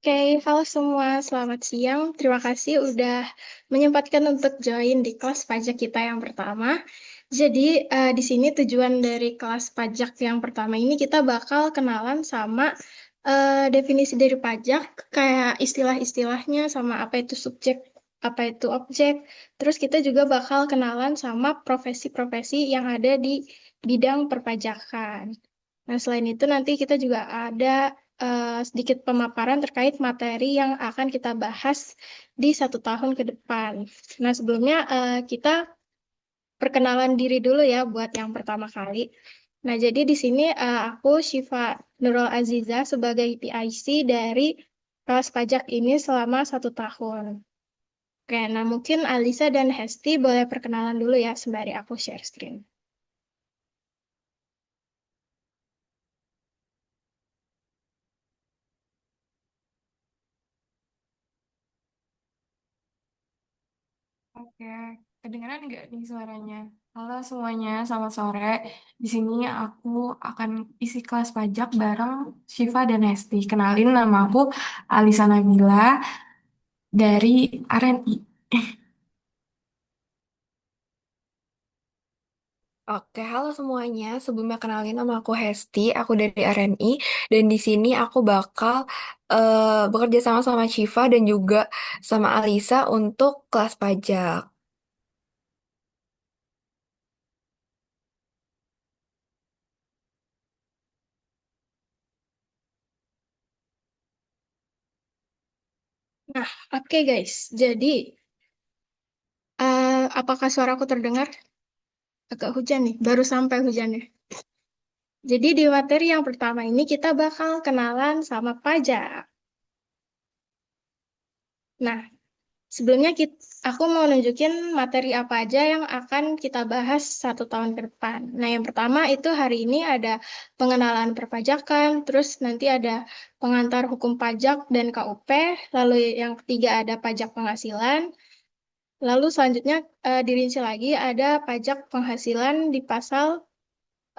Oke, halo semua, selamat siang. Terima kasih udah menyempatkan untuk join di kelas pajak kita yang pertama. Jadi, di sini tujuan dari kelas pajak yang pertama ini kita bakal kenalan sama definisi dari pajak, kayak istilah-istilahnya, sama apa itu subjek, apa itu objek. Terus kita juga bakal kenalan sama profesi-profesi yang ada di bidang perpajakan. Nah, selain itu nanti kita juga ada sedikit pemaparan terkait materi yang akan kita bahas di 1 tahun ke depan. Nah, sebelumnya kita perkenalan diri dulu ya buat yang pertama kali. Nah, jadi di sini aku Syifa Nurul Aziza sebagai PIC dari kelas pajak ini selama 1 tahun. Oke, nah mungkin Alisa dan Hesti boleh perkenalan dulu ya sembari aku share screen. Oke, kedengeran nggak nih suaranya? Halo semuanya, selamat sore. Di sini aku akan isi kelas pajak bareng Shiva dan Hesti. Kenalin, nama aku Alisa Nabila dari RNI. Oke, halo semuanya. Sebelumnya kenalin nama aku Hesti, aku dari RNI dan di sini aku bakal bekerja sama Shiva dan juga sama Alisa untuk kelas pajak. Nah, oke guys. Jadi, apakah suaraku terdengar? Agak hujan nih, baru sampai hujannya. Jadi di materi yang pertama ini kita bakal kenalan sama pajak. Nah, sebelumnya aku mau nunjukin materi apa aja yang akan kita bahas 1 tahun ke depan. Nah, yang pertama itu hari ini ada pengenalan perpajakan, terus nanti ada pengantar hukum pajak dan KUP, lalu yang ketiga ada pajak penghasilan, lalu selanjutnya dirinci lagi ada pajak penghasilan di pasal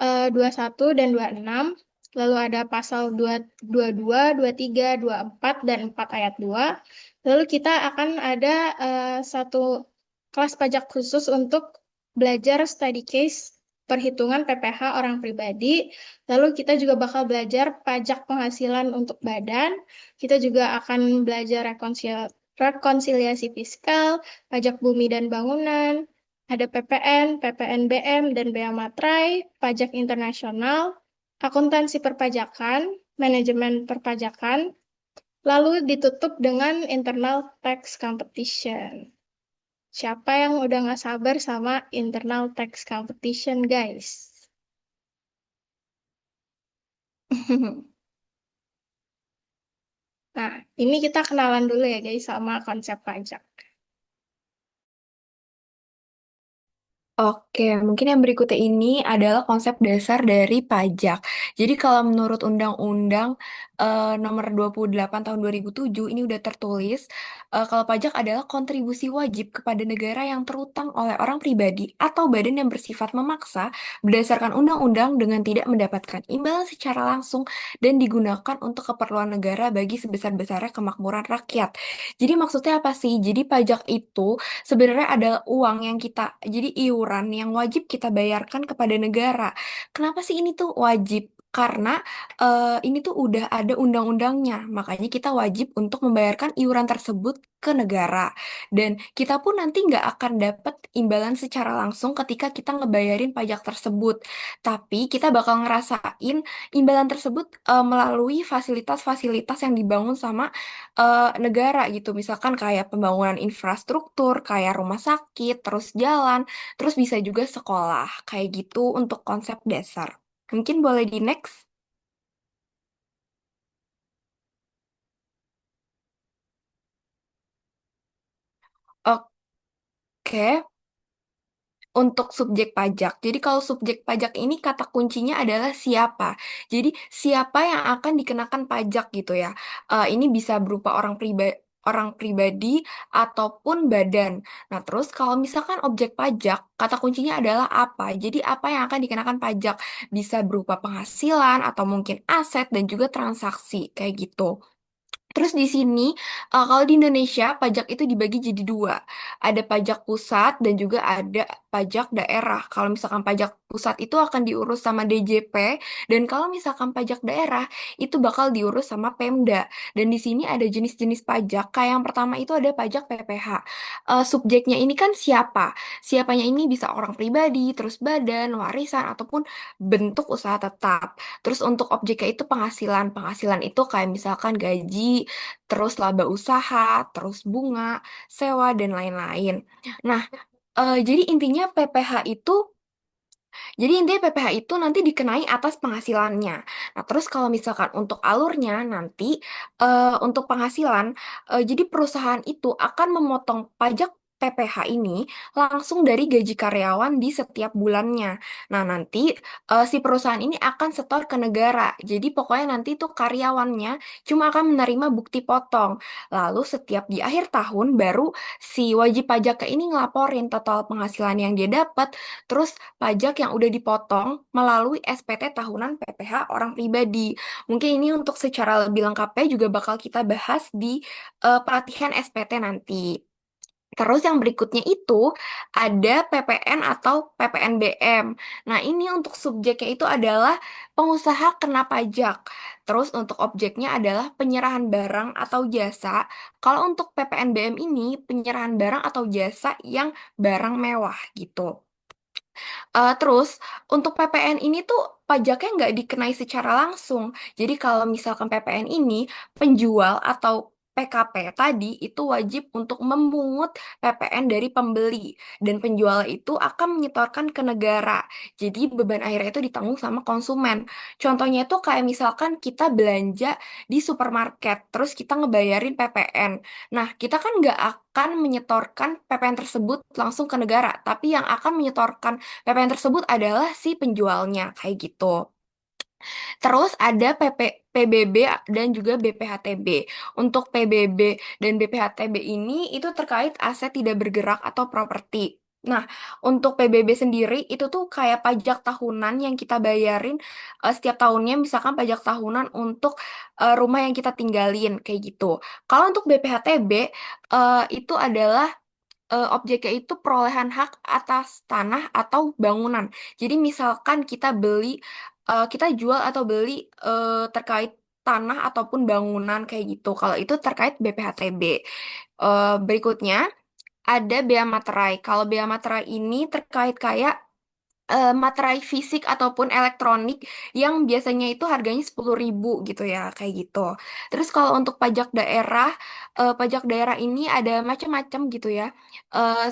21 dan 26. Lalu ada pasal 22, 23, 24, dan 4 ayat 2. Lalu kita akan ada satu kelas pajak khusus untuk belajar study case perhitungan PPh orang pribadi. Lalu kita juga bakal belajar pajak penghasilan untuk badan. Kita juga akan belajar rekonsiliasi fiskal, pajak bumi dan bangunan, ada PPN, PPNBM, dan Bea Matrai, pajak internasional, akuntansi perpajakan, manajemen perpajakan, lalu ditutup dengan internal tax competition. Siapa yang udah nggak sabar sama internal tax competition, guys? Nah, ini kita kenalan dulu ya, guys, sama konsep pajak. Oke, mungkin yang berikutnya ini adalah konsep dasar dari pajak. Jadi kalau menurut Undang-Undang Nomor 28 Tahun 2007 ini udah tertulis kalau pajak adalah kontribusi wajib kepada negara yang terutang oleh orang pribadi atau badan yang bersifat memaksa berdasarkan undang-undang dengan tidak mendapatkan imbalan secara langsung dan digunakan untuk keperluan negara bagi sebesar-besarnya kemakmuran rakyat. Jadi maksudnya apa sih? Jadi pajak itu sebenarnya adalah uang yang kita, jadi iuran yang wajib kita bayarkan kepada negara. Kenapa sih ini tuh wajib? Karena ini tuh udah ada undang-undangnya, makanya kita wajib untuk membayarkan iuran tersebut ke negara. Dan kita pun nanti nggak akan dapat imbalan secara langsung ketika kita ngebayarin pajak tersebut. Tapi kita bakal ngerasain imbalan tersebut melalui fasilitas-fasilitas yang dibangun sama negara gitu. Misalkan kayak pembangunan infrastruktur, kayak rumah sakit, terus jalan, terus bisa juga sekolah. Kayak gitu untuk konsep dasar. Mungkin boleh di next. Oke, untuk subjek pajak. Jadi kalau subjek pajak ini kata kuncinya adalah siapa. Jadi siapa yang akan dikenakan pajak gitu ya. Ini bisa berupa orang pribadi ataupun badan. Nah, terus kalau misalkan objek pajak, kata kuncinya adalah apa? Jadi apa yang akan dikenakan pajak bisa berupa penghasilan atau mungkin aset dan juga transaksi kayak gitu. Terus di sini, kalau di Indonesia, pajak itu dibagi jadi dua. Ada pajak pusat dan juga ada pajak daerah. Kalau misalkan pajak pusat itu akan diurus sama DJP, dan kalau misalkan pajak daerah, itu bakal diurus sama Pemda. Dan di sini ada jenis-jenis pajak. Kayak yang pertama itu ada pajak PPH. Subjeknya ini kan siapa? Siapanya ini bisa orang pribadi, terus badan, warisan, ataupun bentuk usaha tetap. Terus untuk objeknya itu penghasilan. Penghasilan itu kayak misalkan gaji, terus laba usaha, terus bunga, sewa, dan lain-lain. Nah, jadi intinya PPh itu nanti dikenai atas penghasilannya. Nah, terus kalau misalkan untuk alurnya nanti untuk penghasilan, jadi perusahaan itu akan memotong pajak PPh ini langsung dari gaji karyawan di setiap bulannya. Nah, nanti si perusahaan ini akan setor ke negara. Jadi pokoknya nanti tuh karyawannya cuma akan menerima bukti potong. Lalu setiap di akhir tahun baru si wajib pajak ini ngelaporin total penghasilan yang dia dapat, terus pajak yang udah dipotong melalui SPT tahunan PPh orang pribadi. Mungkin ini untuk secara lebih lengkapnya juga bakal kita bahas di pelatihan SPT nanti. Terus yang berikutnya itu ada PPN atau PPNBM. Nah, ini untuk subjeknya itu adalah pengusaha kena pajak. Terus untuk objeknya adalah penyerahan barang atau jasa. Kalau untuk PPNBM ini penyerahan barang atau jasa yang barang mewah gitu. Terus untuk PPN ini tuh pajaknya nggak dikenai secara langsung. Jadi kalau misalkan PPN ini penjual atau PKP tadi itu wajib untuk memungut PPN dari pembeli dan penjual itu akan menyetorkan ke negara. Jadi beban akhirnya itu ditanggung sama konsumen. Contohnya itu kayak misalkan kita belanja di supermarket, terus kita ngebayarin PPN. Nah, kita kan nggak akan menyetorkan PPN tersebut langsung ke negara, tapi yang akan menyetorkan PPN tersebut adalah si penjualnya, kayak gitu. Terus ada PBB dan juga BPHTB. Untuk PBB dan BPHTB ini itu terkait aset tidak bergerak atau properti. Nah, untuk PBB sendiri itu tuh kayak pajak tahunan yang kita bayarin setiap tahunnya, misalkan pajak tahunan untuk rumah yang kita tinggalin, kayak gitu. Kalau untuk BPHTB itu adalah objeknya itu perolehan hak atas tanah atau bangunan. Jadi misalkan kita jual atau beli terkait tanah ataupun bangunan kayak gitu. Kalau itu terkait BPHTB. Berikutnya ada bea materai. Kalau bea materai ini terkait kayak materai fisik ataupun elektronik yang biasanya itu harganya 10.000 gitu ya, kayak gitu. Terus kalau untuk pajak daerah ini ada macam-macam gitu ya.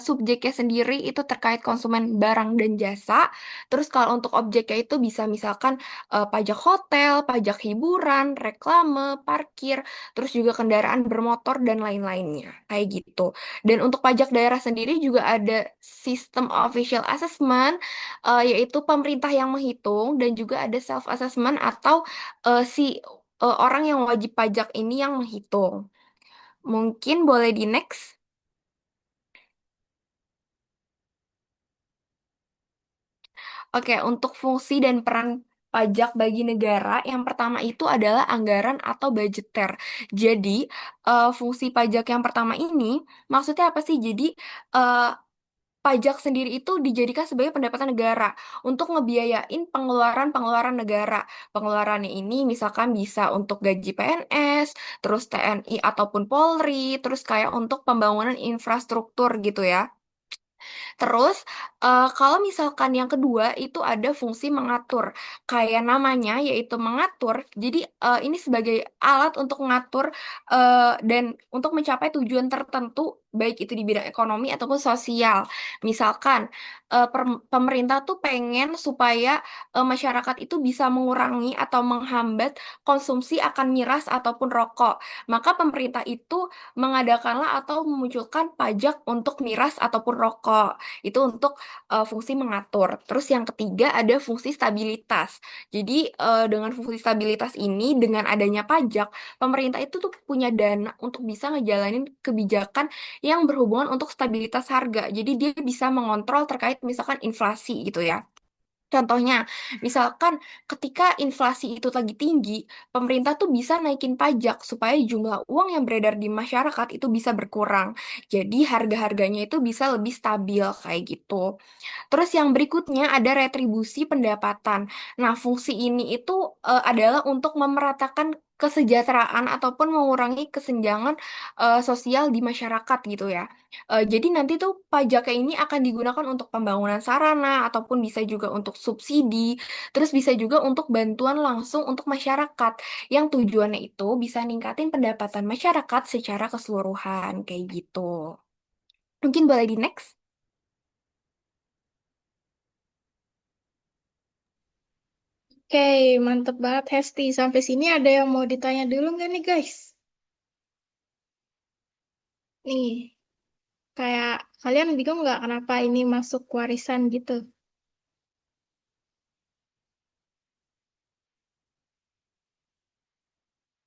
Subjeknya sendiri itu terkait konsumen barang dan jasa. Terus kalau untuk objeknya itu bisa misalkan pajak hotel, pajak hiburan, reklame, parkir, terus juga kendaraan bermotor dan lain-lainnya, kayak gitu. Dan untuk pajak daerah sendiri juga ada sistem official assessment, yaitu pemerintah yang menghitung dan juga ada self assessment atau si orang yang wajib pajak ini yang menghitung. Mungkin boleh di next. Oke, untuk fungsi dan peran pajak bagi negara, yang pertama itu adalah anggaran atau budgeter. Jadi, fungsi pajak yang pertama ini maksudnya apa sih? Jadi, eh, pajak sendiri itu dijadikan sebagai pendapatan negara untuk ngebiayain pengeluaran-pengeluaran negara. Pengeluarannya ini misalkan bisa untuk gaji PNS, terus TNI ataupun Polri, terus kayak untuk pembangunan infrastruktur gitu ya. Terus, kalau misalkan yang kedua itu ada fungsi mengatur, kayak namanya yaitu mengatur. Jadi ini sebagai alat untuk mengatur dan untuk mencapai tujuan tertentu, baik itu di bidang ekonomi ataupun sosial. Misalkan pemerintah tuh pengen supaya masyarakat itu bisa mengurangi atau menghambat konsumsi akan miras ataupun rokok. Maka pemerintah itu mengadakanlah atau memunculkan pajak untuk miras ataupun rokok. Itu untuk fungsi mengatur. Terus yang ketiga ada fungsi stabilitas. Jadi dengan fungsi stabilitas ini, dengan adanya pajak, pemerintah itu tuh punya dana untuk bisa ngejalanin kebijakan yang berhubungan untuk stabilitas harga. Jadi dia bisa mengontrol terkait misalkan inflasi gitu ya. Contohnya, misalkan ketika inflasi itu lagi tinggi, pemerintah tuh bisa naikin pajak supaya jumlah uang yang beredar di masyarakat itu bisa berkurang. Jadi harga-harganya itu bisa lebih stabil kayak gitu. Terus yang berikutnya ada retribusi pendapatan. Nah, fungsi ini itu adalah untuk memeratakan kesejahteraan ataupun mengurangi kesenjangan sosial di masyarakat gitu ya. Jadi nanti tuh pajaknya ini akan digunakan untuk pembangunan sarana ataupun bisa juga untuk subsidi, terus bisa juga untuk bantuan langsung untuk masyarakat yang tujuannya itu bisa ningkatin pendapatan masyarakat secara keseluruhan kayak gitu. Mungkin boleh di next. Oke, mantep banget Hesti. Sampai sini ada yang mau ditanya dulu nggak nih guys? Nih, kayak kalian bingung nggak kenapa ini masuk warisan gitu?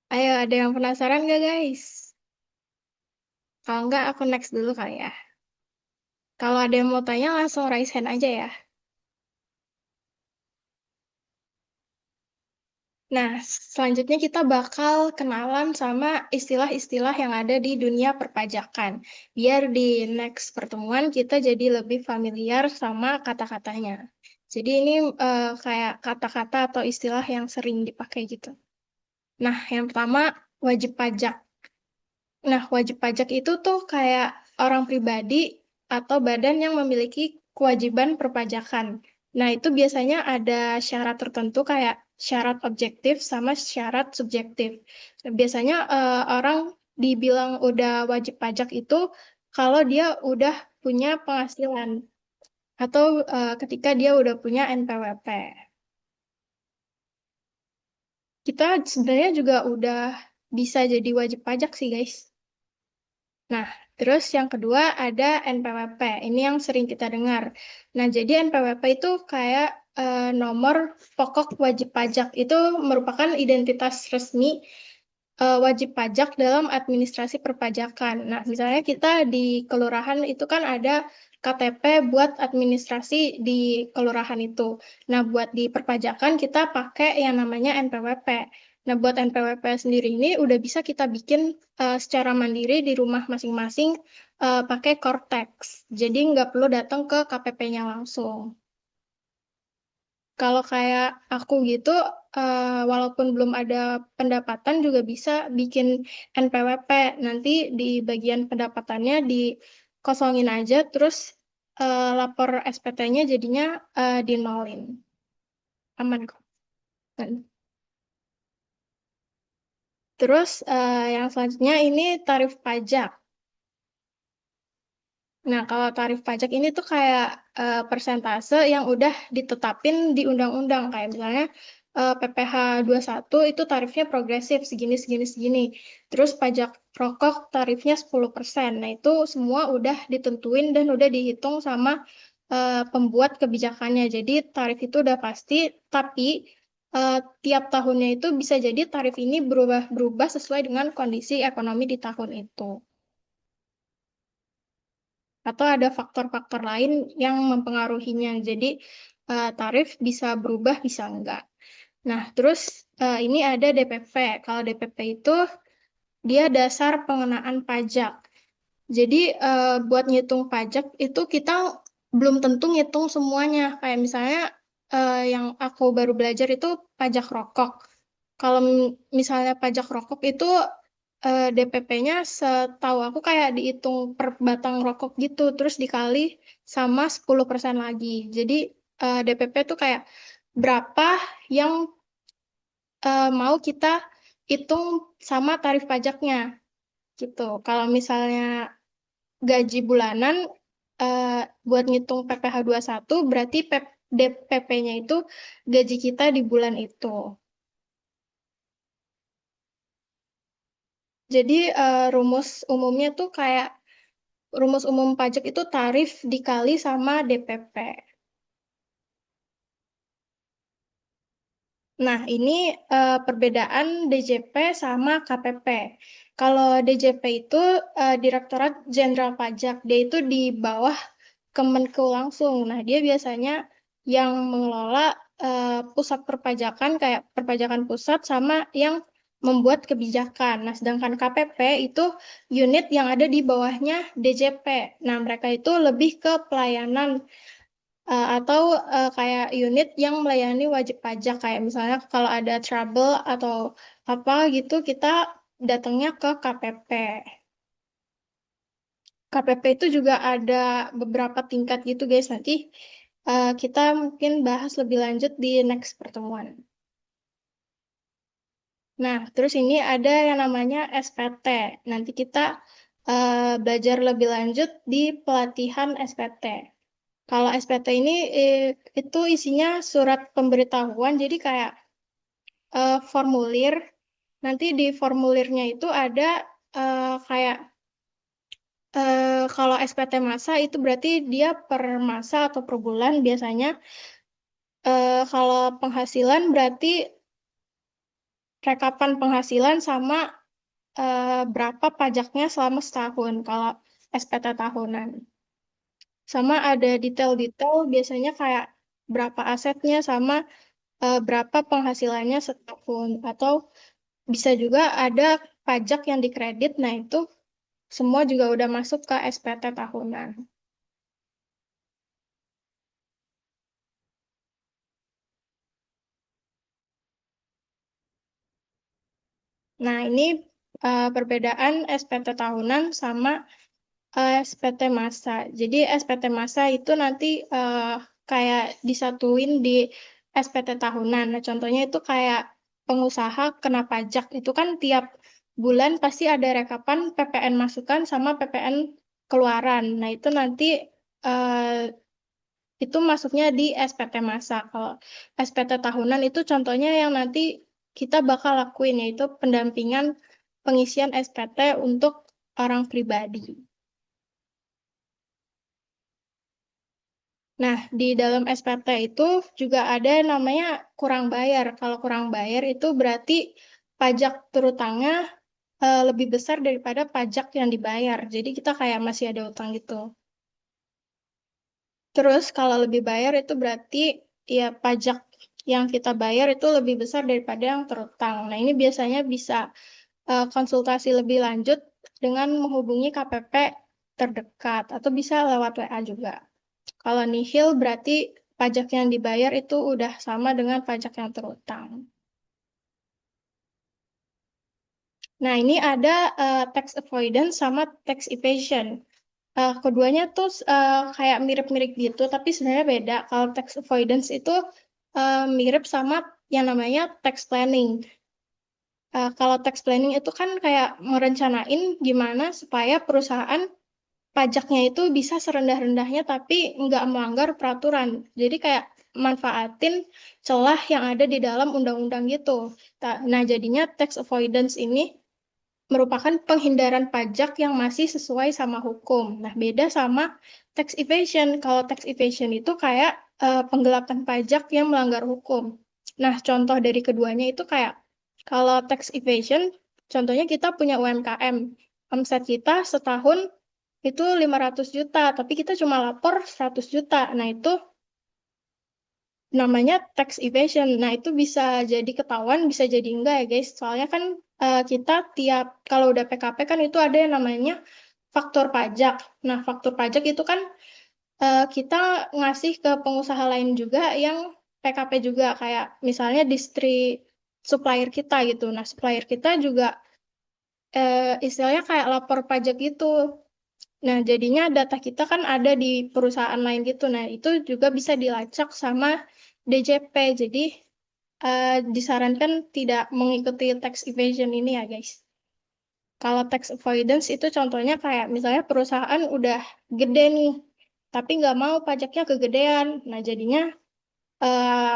Ayo, ada yang penasaran nggak guys? Kalau nggak, aku next dulu kali ya. Kalau ada yang mau tanya, langsung raise hand aja ya. Nah, selanjutnya kita bakal kenalan sama istilah-istilah yang ada di dunia perpajakan. Biar di next pertemuan kita jadi lebih familiar sama kata-katanya. Jadi ini kayak kata-kata atau istilah yang sering dipakai gitu. Nah, yang pertama wajib pajak. Nah, wajib pajak itu tuh kayak orang pribadi atau badan yang memiliki kewajiban perpajakan. Nah, itu biasanya ada syarat tertentu kayak syarat objektif sama syarat subjektif. Biasanya orang dibilang udah wajib pajak itu kalau dia udah punya penghasilan atau ketika dia udah punya NPWP. Kita sebenarnya juga udah bisa jadi wajib pajak sih, guys. Nah, terus yang kedua ada NPWP. Ini yang sering kita dengar. Nah, jadi NPWP itu kayak nomor pokok wajib pajak. Itu merupakan identitas resmi wajib pajak dalam administrasi perpajakan. Nah, misalnya kita di kelurahan itu kan ada KTP buat administrasi di kelurahan itu. Nah, buat di perpajakan kita pakai yang namanya NPWP. Nah, buat NPWP sendiri ini udah bisa kita bikin secara mandiri di rumah masing-masing pakai Cortex. Jadi nggak perlu datang ke KPP-nya langsung. Kalau kayak aku gitu, walaupun belum ada pendapatan juga bisa bikin NPWP. Nanti di bagian pendapatannya dikosongin aja, terus lapor SPT-nya jadinya dinolin. Aman kok. Dan- Terus yang selanjutnya ini tarif pajak. Nah, kalau tarif pajak ini tuh kayak persentase yang udah ditetapin di undang-undang. Kayak misalnya PPh satu itu tarifnya progresif segini, segini, segini. Terus pajak rokok tarifnya 10%. Nah, itu semua udah ditentuin dan udah dihitung sama pembuat kebijakannya. Jadi tarif itu udah pasti, tapi tiap tahunnya itu bisa jadi tarif ini berubah-berubah sesuai dengan kondisi ekonomi di tahun itu atau ada faktor-faktor lain yang mempengaruhinya. Jadi tarif bisa berubah, bisa enggak. Nah, terus ini ada DPP. Kalau DPP itu dia dasar pengenaan pajak. Jadi buat ngitung pajak itu kita belum tentu ngitung semuanya. Kayak misalnya yang aku baru belajar itu pajak rokok. Kalau misalnya pajak rokok itu DPP-nya setahu aku kayak dihitung per batang rokok gitu, terus dikali sama 10% lagi. Jadi DPP tuh kayak berapa yang mau kita hitung sama tarif pajaknya gitu. Kalau misalnya gaji bulanan eh, buat ngitung PPh satu berarti DPP-nya itu gaji kita di bulan itu. Jadi rumus umumnya tuh kayak rumus umum pajak itu tarif dikali sama DPP. Nah, ini perbedaan DJP sama KPP. Kalau DJP itu Direktorat Jenderal Pajak, dia itu di bawah Kemenku langsung. Nah, dia biasanya yang mengelola pusat perpajakan kayak perpajakan pusat sama yang membuat kebijakan. Nah, sedangkan KPP itu unit yang ada di bawahnya DJP. Nah, mereka itu lebih ke pelayanan atau kayak unit yang melayani wajib pajak kayak misalnya kalau ada trouble atau apa gitu kita datangnya ke KPP. KPP itu juga ada beberapa tingkat gitu guys. Nanti kita mungkin bahas lebih lanjut di next pertemuan. Nah, terus ini ada yang namanya SPT. Nanti kita belajar lebih lanjut di pelatihan SPT. Kalau SPT ini itu isinya surat pemberitahuan, jadi kayak formulir. Nanti di formulirnya itu ada kayak kalau SPT masa itu berarti dia per masa atau per bulan biasanya. Kalau penghasilan berarti rekapan penghasilan sama berapa pajaknya selama setahun kalau SPT tahunan. Sama ada detail-detail biasanya kayak berapa asetnya sama berapa penghasilannya setahun. Atau bisa juga ada pajak yang dikredit. Nah, itu semua juga udah masuk ke SPT tahunan. Nah, ini perbedaan SPT tahunan sama SPT masa. Jadi SPT masa itu nanti kayak disatuin di SPT tahunan. Nah, contohnya itu kayak pengusaha kena pajak. Itu kan tiap bulan pasti ada rekapan PPN masukan sama PPN keluaran. Nah, itu nanti itu masuknya di SPT masa. Kalau SPT tahunan itu contohnya yang nanti kita bakal lakuin, yaitu pendampingan pengisian SPT untuk orang pribadi. Nah, di dalam SPT itu juga ada namanya kurang bayar. Kalau kurang bayar itu berarti pajak terutangnya lebih besar daripada pajak yang dibayar. Jadi kita kayak masih ada utang gitu. Terus kalau lebih bayar itu berarti ya pajak yang kita bayar itu lebih besar daripada yang terutang. Nah, ini biasanya bisa konsultasi lebih lanjut dengan menghubungi KPP terdekat atau bisa lewat WA juga. Kalau nihil berarti pajak yang dibayar itu udah sama dengan pajak yang terutang. Nah, ini ada tax avoidance sama tax evasion. Keduanya tuh kayak mirip-mirip gitu, tapi sebenarnya beda. Kalau tax avoidance itu mirip sama yang namanya tax planning. Kalau tax planning itu kan kayak merencanain gimana supaya perusahaan pajaknya itu bisa serendah-rendahnya tapi nggak melanggar peraturan. Jadi kayak manfaatin celah yang ada di dalam undang-undang gitu. Nah, jadinya tax avoidance ini merupakan penghindaran pajak yang masih sesuai sama hukum. Nah, beda sama tax evasion. Kalau tax evasion itu kayak penggelapan pajak yang melanggar hukum. Nah, contoh dari keduanya itu kayak kalau tax evasion, contohnya kita punya UMKM. Omset kita setahun itu 500 juta, tapi kita cuma lapor 100 juta. Nah, itu namanya tax evasion. Nah, itu bisa jadi ketahuan, bisa jadi enggak ya, guys. Soalnya kan kita tiap, kalau udah PKP kan itu ada yang namanya faktur pajak. Nah, faktur pajak itu kan kita ngasih ke pengusaha lain juga yang PKP juga. Kayak misalnya distri supplier kita gitu. Nah, supplier kita juga istilahnya kayak lapor pajak gitu. Nah, jadinya data kita kan ada di perusahaan lain gitu. Nah, itu juga bisa dilacak sama DJP. Jadi, disarankan tidak mengikuti tax evasion ini ya, guys. Kalau tax avoidance itu contohnya kayak misalnya perusahaan udah gede nih, tapi nggak mau pajaknya kegedean. Nah, jadinya eh,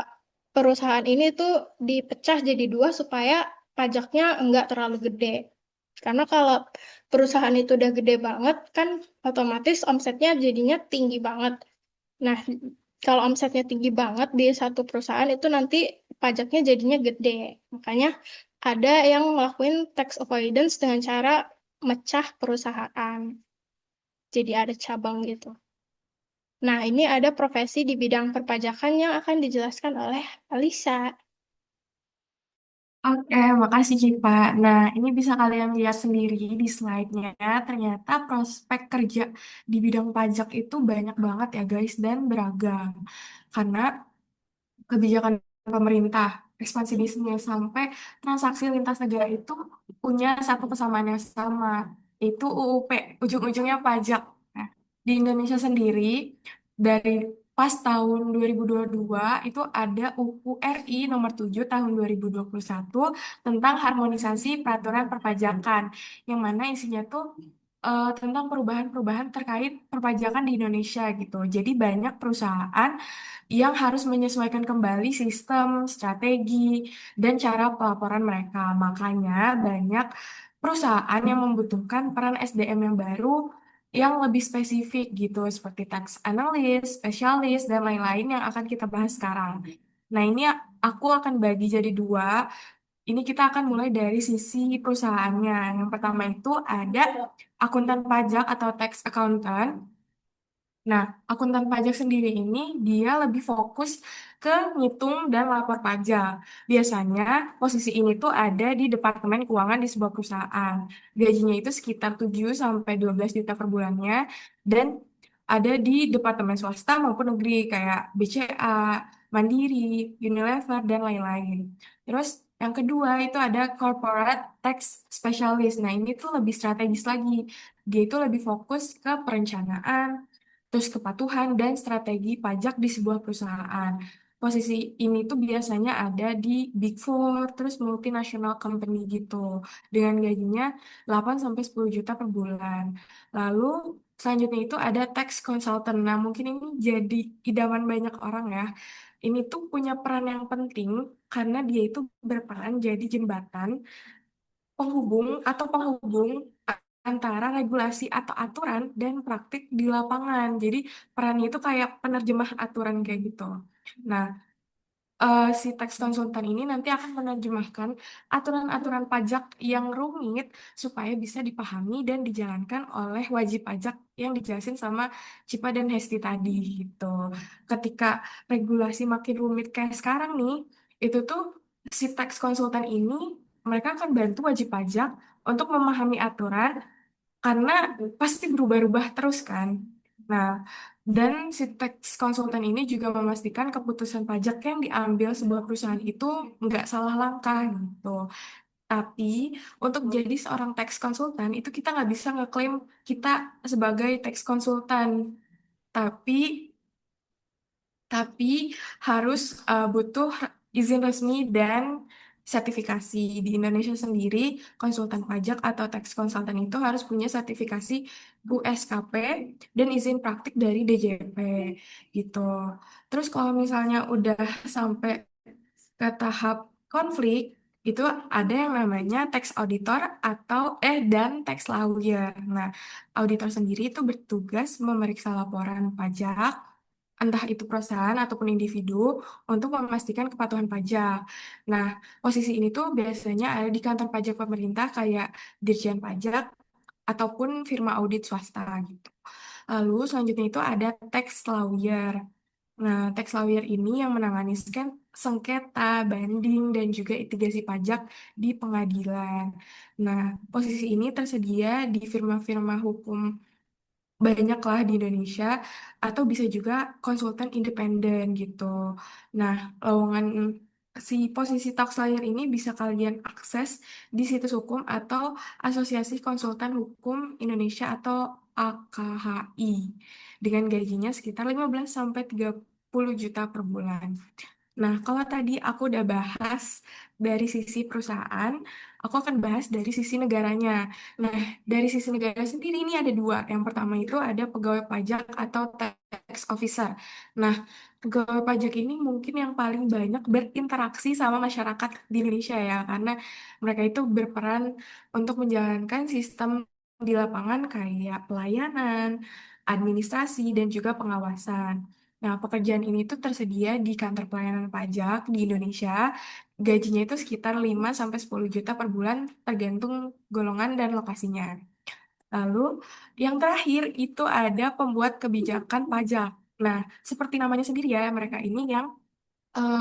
perusahaan ini tuh dipecah jadi dua supaya pajaknya nggak terlalu gede. Karena kalau perusahaan itu udah gede banget, kan otomatis omsetnya jadinya tinggi banget. Nah, kalau omsetnya tinggi banget di satu perusahaan itu nanti pajaknya jadinya gede. Makanya ada yang ngelakuin tax avoidance dengan cara mecah perusahaan. Jadi ada cabang gitu. Nah, ini ada profesi di bidang perpajakan yang akan dijelaskan oleh Alisa. Oke, makasih Cipa. Nah, ini bisa kalian lihat sendiri di slide-nya. Ternyata prospek kerja di bidang pajak itu banyak banget ya guys, dan beragam. Karena kebijakan pemerintah, ekspansi bisnis, sampai transaksi lintas negara itu punya satu kesamaan yang sama, yaitu UUP, ujung-ujungnya pajak. Nah, di Indonesia sendiri, dari pas tahun 2022 itu ada UU RI nomor 7 tahun 2021 tentang harmonisasi peraturan perpajakan, yang mana isinya tuh tentang perubahan-perubahan terkait perpajakan di Indonesia gitu. Jadi banyak perusahaan yang harus menyesuaikan kembali sistem, strategi, dan cara pelaporan mereka. Makanya banyak perusahaan yang membutuhkan peran SDM yang baru yang lebih spesifik gitu, seperti tax analyst, spesialis, dan lain-lain yang akan kita bahas sekarang. Nah, ini aku akan bagi jadi dua. Ini kita akan mulai dari sisi perusahaannya. Yang pertama itu ada akuntan pajak atau tax accountant. Nah, akuntan pajak sendiri ini dia lebih fokus ke ngitung dan lapor pajak. Biasanya posisi ini tuh ada di Departemen Keuangan di sebuah perusahaan. Gajinya itu sekitar 7 sampai 12 juta per bulannya dan ada di departemen swasta maupun negeri kayak BCA, Mandiri, Unilever dan lain-lain. Terus yang kedua itu ada corporate tax specialist. Nah, ini tuh lebih strategis lagi. Dia itu lebih fokus ke perencanaan, terus kepatuhan dan strategi pajak di sebuah perusahaan. Posisi ini tuh biasanya ada di Big Four, terus multinational company gitu, dengan gajinya 8 sampai 10 juta per bulan. Lalu selanjutnya itu ada tax consultant. Nah, mungkin ini jadi idaman banyak orang ya. Ini tuh punya peran yang penting karena dia itu berperan jadi jembatan penghubung antara regulasi atau aturan dan praktik di lapangan. Jadi perannya itu kayak penerjemah aturan kayak gitu. Nah, si tax konsultan ini nanti akan menerjemahkan aturan-aturan pajak yang rumit supaya bisa dipahami dan dijalankan oleh wajib pajak yang dijelasin sama Cipa dan Hesti tadi gitu. Ketika regulasi makin rumit kayak sekarang nih, itu tuh si tax konsultan ini mereka akan bantu wajib pajak untuk memahami aturan karena pasti berubah-ubah terus kan. Nah, dan si tax konsultan ini juga memastikan keputusan pajak yang diambil sebuah perusahaan itu nggak salah langkah gitu. Tapi untuk jadi seorang tax konsultan itu kita nggak bisa ngeklaim kita sebagai tax konsultan. Tapi tapi harus butuh izin resmi dan sertifikasi. Di Indonesia sendiri, konsultan pajak atau tax consultant itu harus punya sertifikasi USKP dan izin praktik dari DJP gitu. Terus kalau misalnya udah sampai ke tahap konflik, itu ada yang namanya tax auditor dan tax lawyer. Nah, auditor sendiri itu bertugas memeriksa laporan pajak entah itu perusahaan ataupun individu, untuk memastikan kepatuhan pajak. Nah, posisi ini tuh biasanya ada di kantor pajak pemerintah kayak Dirjen Pajak ataupun firma audit swasta gitu. Lalu selanjutnya itu ada tax lawyer. Nah, tax lawyer ini yang menangani sengketa, banding, dan juga litigasi pajak di pengadilan. Nah, posisi ini tersedia di firma-firma hukum banyak lah di Indonesia atau bisa juga konsultan independen gitu. Nah, lowongan si posisi tax lawyer ini bisa kalian akses di situs hukum atau Asosiasi Konsultan Hukum Indonesia atau AKHI dengan gajinya sekitar 15 sampai 30 juta per bulan. Nah, kalau tadi aku udah bahas dari sisi perusahaan, aku akan bahas dari sisi negaranya. Nah, dari sisi negara sendiri ini ada dua. Yang pertama itu ada pegawai pajak atau tax officer. Nah, pegawai pajak ini mungkin yang paling banyak berinteraksi sama masyarakat di Indonesia ya, karena mereka itu berperan untuk menjalankan sistem di lapangan kayak pelayanan, administrasi, dan juga pengawasan. Nah, pekerjaan ini tuh tersedia di kantor pelayanan pajak di Indonesia. Gajinya itu sekitar 5 sampai 10 juta per bulan tergantung golongan dan lokasinya. Lalu, yang terakhir itu ada pembuat kebijakan pajak. Nah, seperti namanya sendiri ya, mereka ini yang eh,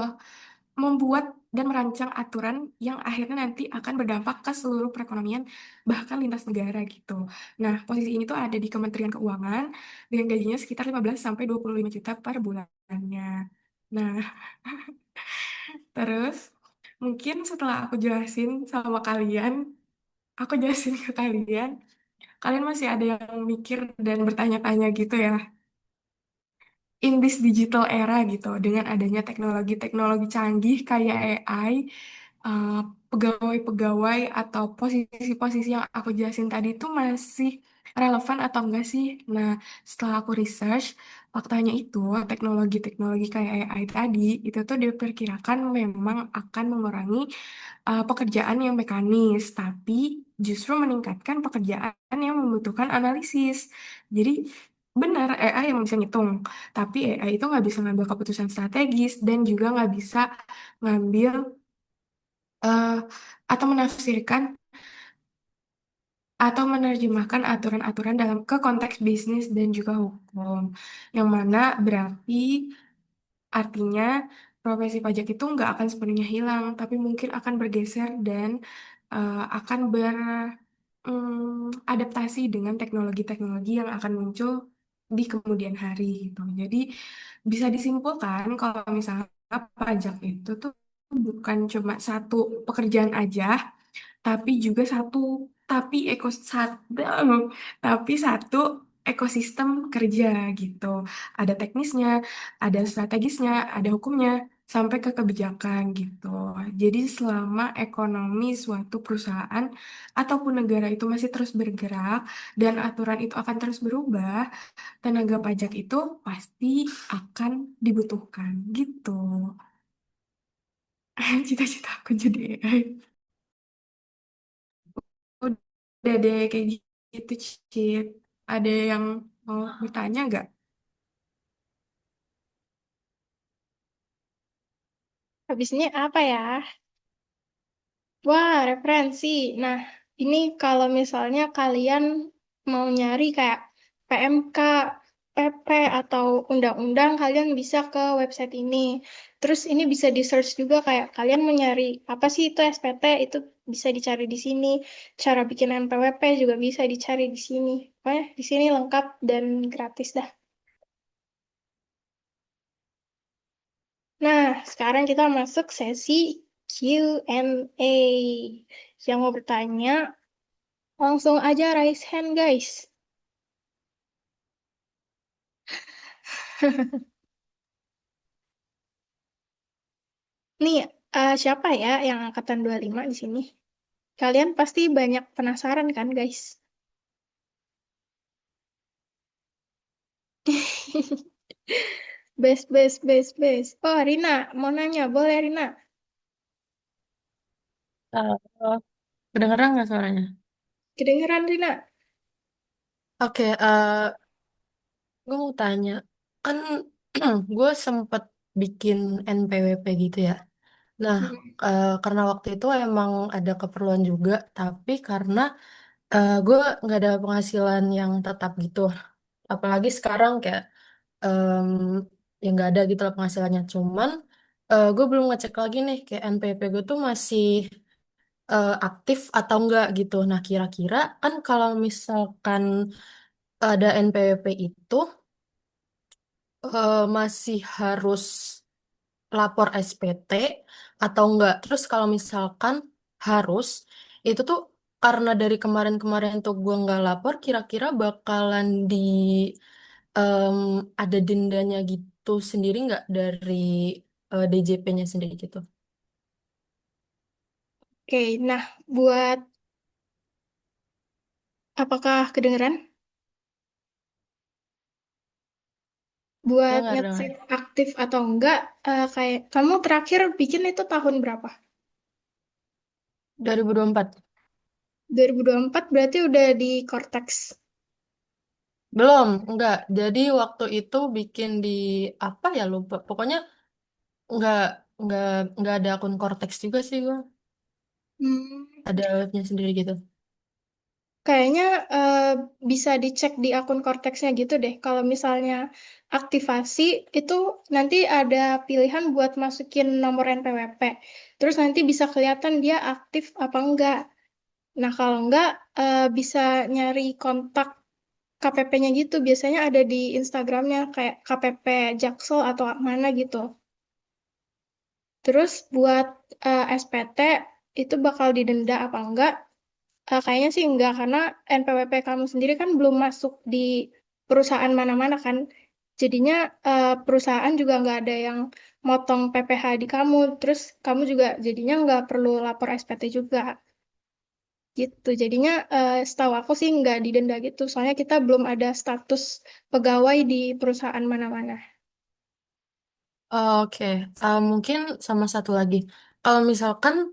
membuat dan merancang aturan yang akhirnya nanti akan berdampak ke seluruh perekonomian bahkan lintas negara gitu. Nah, posisi ini tuh ada di Kementerian Keuangan dengan gajinya sekitar 15 sampai 25 juta per bulannya. Nah, terus mungkin setelah aku jelasin sama kalian, aku jelasin ke kalian, kalian masih ada yang mikir dan bertanya-tanya gitu ya. In this digital era gitu, dengan adanya teknologi-teknologi canggih kayak AI, eh, pegawai-pegawai atau posisi-posisi yang aku jelasin tadi itu masih relevan atau enggak sih? Nah, setelah aku research, faktanya itu teknologi-teknologi kayak AI tadi itu tuh diperkirakan memang akan mengurangi pekerjaan yang mekanis, tapi justru meningkatkan pekerjaan yang membutuhkan analisis. Jadi benar AI yang bisa ngitung, tapi AI itu nggak bisa ngambil keputusan strategis dan juga nggak bisa ngambil eh, atau menafsirkan atau menerjemahkan aturan-aturan dalam ke konteks bisnis dan juga hukum. Yang mana berarti artinya profesi pajak itu nggak akan sepenuhnya hilang, tapi mungkin akan bergeser dan akan adaptasi dengan teknologi-teknologi yang akan muncul di kemudian hari gitu. Jadi bisa disimpulkan kalau misalnya pajak itu tuh bukan cuma satu pekerjaan aja, tapi juga tapi satu ekosistem kerja gitu. Ada teknisnya, ada strategisnya, ada hukumnya, sampai ke kebijakan gitu. Jadi selama ekonomi suatu perusahaan ataupun negara itu masih terus bergerak dan aturan itu akan terus berubah, tenaga pajak itu pasti akan dibutuhkan gitu. Cita-cita aku jadi AI. Udah deh kayak gitu, Cit. Ada yang mau bertanya nggak? Habis ini apa ya? Wah, referensi. Nah, ini kalau misalnya kalian mau nyari kayak PMK, PP, atau undang-undang, kalian bisa ke website ini. Terus ini bisa di-search juga kayak kalian mau nyari apa sih itu SPT, itu bisa dicari di sini. Cara bikin NPWP juga bisa dicari di sini. Pokoknya di sini lengkap dan gratis dah. Nah, sekarang kita masuk sesi Q&A. Yang mau bertanya, langsung aja raise hand, guys. Nih, siapa ya yang angkatan 25 di sini? Kalian pasti banyak penasaran kan, guys? Best, best, best, best. Oh, Rina, mau nanya. Boleh, Rina? Eh, Kedengeran nggak suaranya? Kedengeran, Rina? Oke, gue mau tanya, kan gue sempet bikin NPWP gitu ya. Nah, Hmm. karena waktu itu emang ada keperluan juga, tapi karena gue nggak ada penghasilan yang tetap gitu. Apalagi sekarang kayak em, ya nggak ada gitu lah penghasilannya. Cuman gue belum ngecek lagi nih, kayak NPWP gue tuh masih aktif atau enggak gitu. Nah, kira-kira kan kalau misalkan ada NPWP itu masih harus lapor SPT atau enggak. Terus kalau misalkan harus, itu tuh karena dari kemarin-kemarin tuh gue nggak lapor, kira-kira bakalan em, ada dendanya gitu sendiri nggak dari DJP-nya sendiri gitu. Oke, nah, buat apakah kedengeran? Ya Buat nggak dengar. ngecek aktif atau enggak, kayak kamu terakhir bikin itu tahun berapa? 2024. 2024 berarti udah di Cortex. Belum, enggak. Jadi waktu itu bikin di apa ya lupa. Pokoknya enggak enggak enggak ada akun Cortex juga sih gue. Hmm. Ada webnya sendiri gitu. Kayaknya bisa dicek di akun Cortex-nya gitu deh. Kalau misalnya aktivasi itu nanti ada pilihan buat masukin nomor NPWP. Terus nanti bisa kelihatan dia aktif apa enggak. Nah, kalau enggak bisa nyari kontak KPP-nya gitu. Biasanya ada di Instagramnya kayak KPP Jaksel atau mana gitu. Terus buat SPT itu bakal didenda apa enggak? Kayaknya sih enggak, karena NPWP kamu sendiri kan belum masuk di perusahaan mana-mana kan. Jadinya perusahaan juga nggak ada yang motong PPh di kamu. Terus kamu juga jadinya nggak perlu lapor SPT juga gitu. Jadinya setahu aku sih nggak didenda gitu. Soalnya kita belum ada status pegawai di perusahaan mana-mana. Oke, mungkin sama satu lagi. Kalau misalkan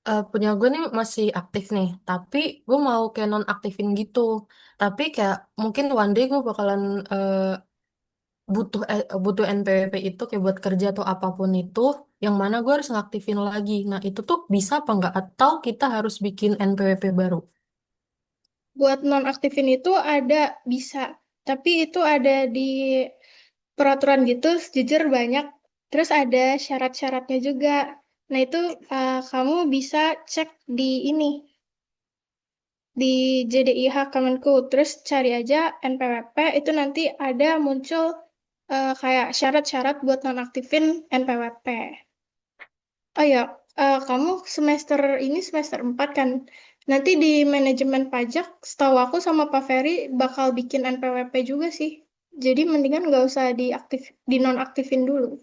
punya gue nih masih aktif nih, tapi gue mau kayak nonaktifin gitu. Tapi kayak mungkin one day gue bakalan butuh NPWP itu kayak buat kerja atau apapun itu, yang mana gue harus ngaktifin lagi. Nah itu tuh bisa apa nggak? Atau kita harus bikin NPWP baru? Buat nonaktifin itu ada bisa, tapi itu ada di peraturan gitu, jujur banyak. Terus ada syarat-syaratnya juga. Nah, itu kamu bisa cek di ini, di JDIH Kemenku. Terus cari aja NPWP, itu nanti ada muncul kayak syarat-syarat buat nonaktifin NPWP. Oh ya, kamu semester ini semester 4 kan? Nanti di manajemen pajak, setahu aku sama Pak Ferry bakal bikin NPWP juga sih. Jadi mendingan nggak usah dinonaktifin dulu.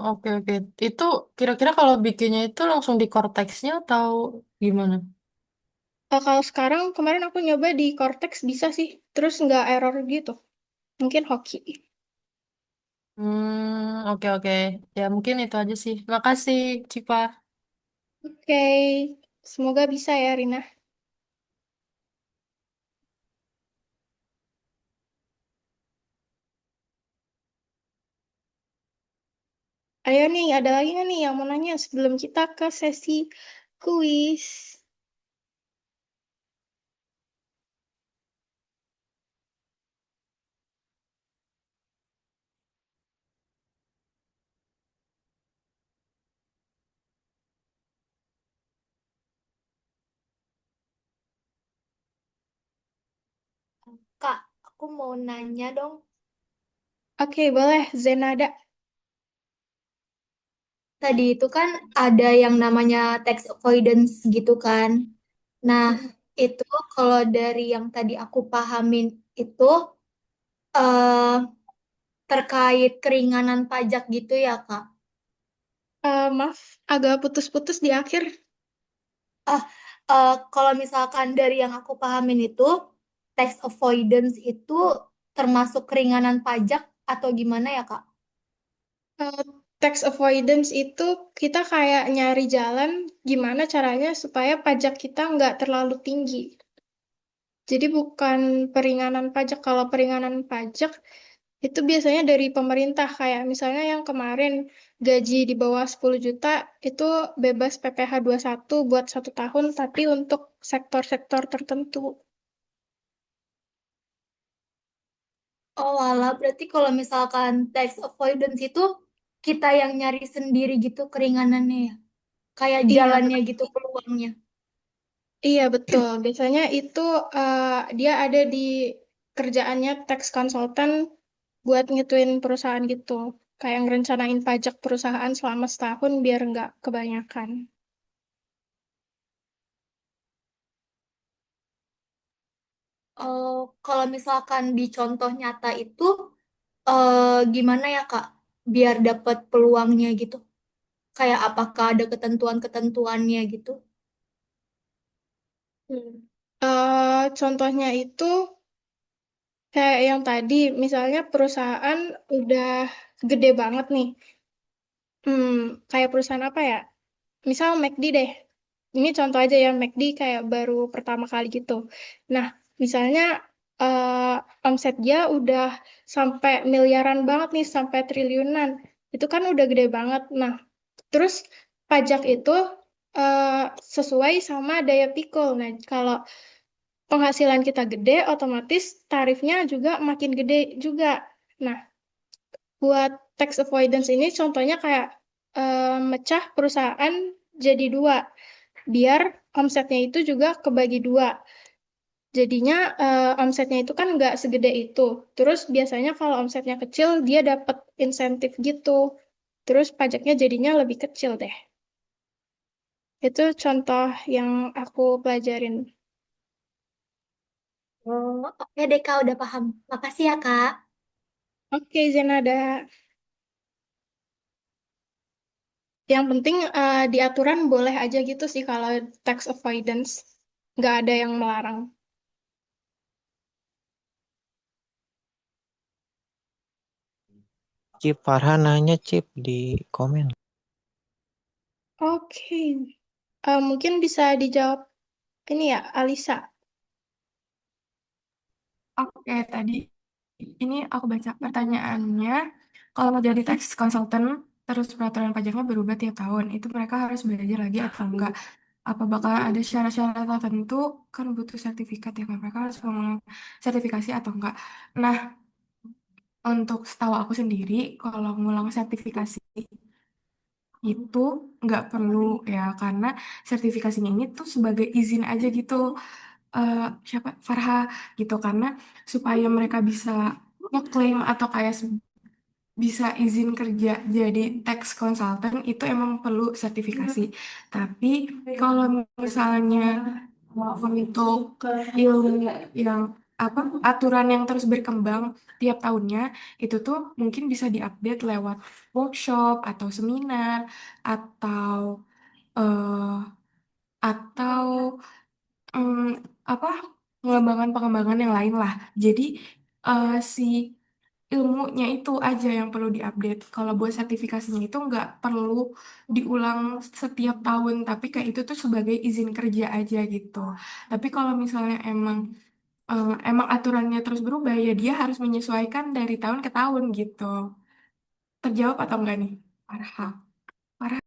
Oke oke. Itu kira-kira kalau bikinnya itu langsung di Cortex-nya atau gimana? Kalau sekarang, kemarin aku nyoba di Cortex bisa sih, terus nggak error gitu. Mungkin hoki. Oke oke. Ya mungkin itu aja sih. Makasih, Cipa. Oke, semoga bisa ya, Rina. Ayo nih, ada lagi nggak nih yang mau nanya sebelum kita ke sesi kuis? Kak, aku mau nanya dong. Oke, boleh. Zenada. Tadi itu kan ada yang namanya tax avoidance gitu kan. Nah, itu kalau dari yang tadi aku pahamin itu eh, terkait keringanan pajak gitu ya, Kak. Maaf, agak putus-putus di akhir. Ah, kalau misalkan dari yang aku pahamin itu tax avoidance itu termasuk keringanan pajak atau gimana ya, Kak? Eh, Tax avoidance itu kita kayak nyari jalan gimana caranya supaya pajak kita nggak terlalu tinggi. Jadi bukan peringanan pajak. Kalau peringanan pajak itu biasanya dari pemerintah. Kayak misalnya yang kemarin gaji di bawah 10 juta itu bebas PPh satu buat 1 tahun, tapi untuk sektor-sektor tertentu. Oh, alah, berarti kalau misalkan tax avoidance itu kita yang nyari sendiri gitu keringanannya ya. Kayak Iya, jalannya gitu peluangnya. iya betul. Biasanya itu eh, dia ada di kerjaannya tax consultant buat ngituin perusahaan gitu. Kayak ngerencanain pajak perusahaan selama setahun biar nggak kebanyakan. Oh, kalau misalkan di contoh nyata itu gimana ya Kak? Biar dapat peluangnya gitu. Kayak apakah ada ketentuan-ketentuannya gitu? Hmm. Contohnya itu kayak yang tadi, misalnya perusahaan udah gede banget nih. Hmm, kayak perusahaan apa ya? Misal McD deh. Ini contoh aja ya, McD kayak baru pertama kali gitu. Nah, misalnya omset dia udah sampai miliaran banget nih, sampai triliunan. Itu kan udah gede banget. Nah, terus pajak itu eh, sesuai sama daya pikul. Nah, kalau penghasilan kita gede, otomatis tarifnya juga makin gede juga. Nah, buat tax avoidance ini contohnya kayak mecah perusahaan jadi dua, biar omsetnya itu juga kebagi dua. Jadinya omsetnya itu kan nggak segede itu. Terus biasanya kalau omsetnya kecil, dia dapat insentif gitu. Terus pajaknya jadinya lebih kecil deh. Itu contoh yang aku pelajarin. Oh, oke deh Kak, udah paham. Makasih ya Kak. Oke, Zenada. Yang penting di aturan boleh aja gitu sih kalau tax avoidance. Nggak ada yang melarang. Cip Farhan nanya Cip di komen. Oke. Mungkin bisa dijawab ini ya, Alisa. Oke, tadi ini aku baca pertanyaannya. Kalau mau jadi tax consultant, terus peraturan pajaknya berubah tiap tahun, itu mereka harus belajar lagi atau enggak? Apa bakal ada syarat-syarat tertentu? Kan butuh sertifikat ya kan? Mereka harus mengulang sertifikasi atau enggak? Nah, untuk setahu aku sendiri, kalau ngulang sertifikasi itu nggak perlu ya, karena sertifikasinya ini tuh sebagai izin aja gitu. eh, Siapa Farha gitu, karena supaya mereka bisa ngeklaim atau kayak bisa izin kerja jadi tax consultant itu emang perlu sertifikasi. Tapi kalau misalnya untuk ilmu yang apa aturan yang terus berkembang tiap tahunnya, itu tuh mungkin bisa diupdate lewat workshop atau seminar atau eh, atau mm, apa pengembangan-pengembangan yang lain lah. Jadi si ilmunya itu aja yang perlu diupdate. Kalau buat sertifikasinya itu nggak perlu diulang setiap tahun, tapi kayak itu tuh sebagai izin kerja aja gitu. Tapi kalau misalnya emang aturannya terus berubah, ya dia harus menyesuaikan dari tahun ke tahun gitu. Terjawab atau enggak nih? Parha. Parha.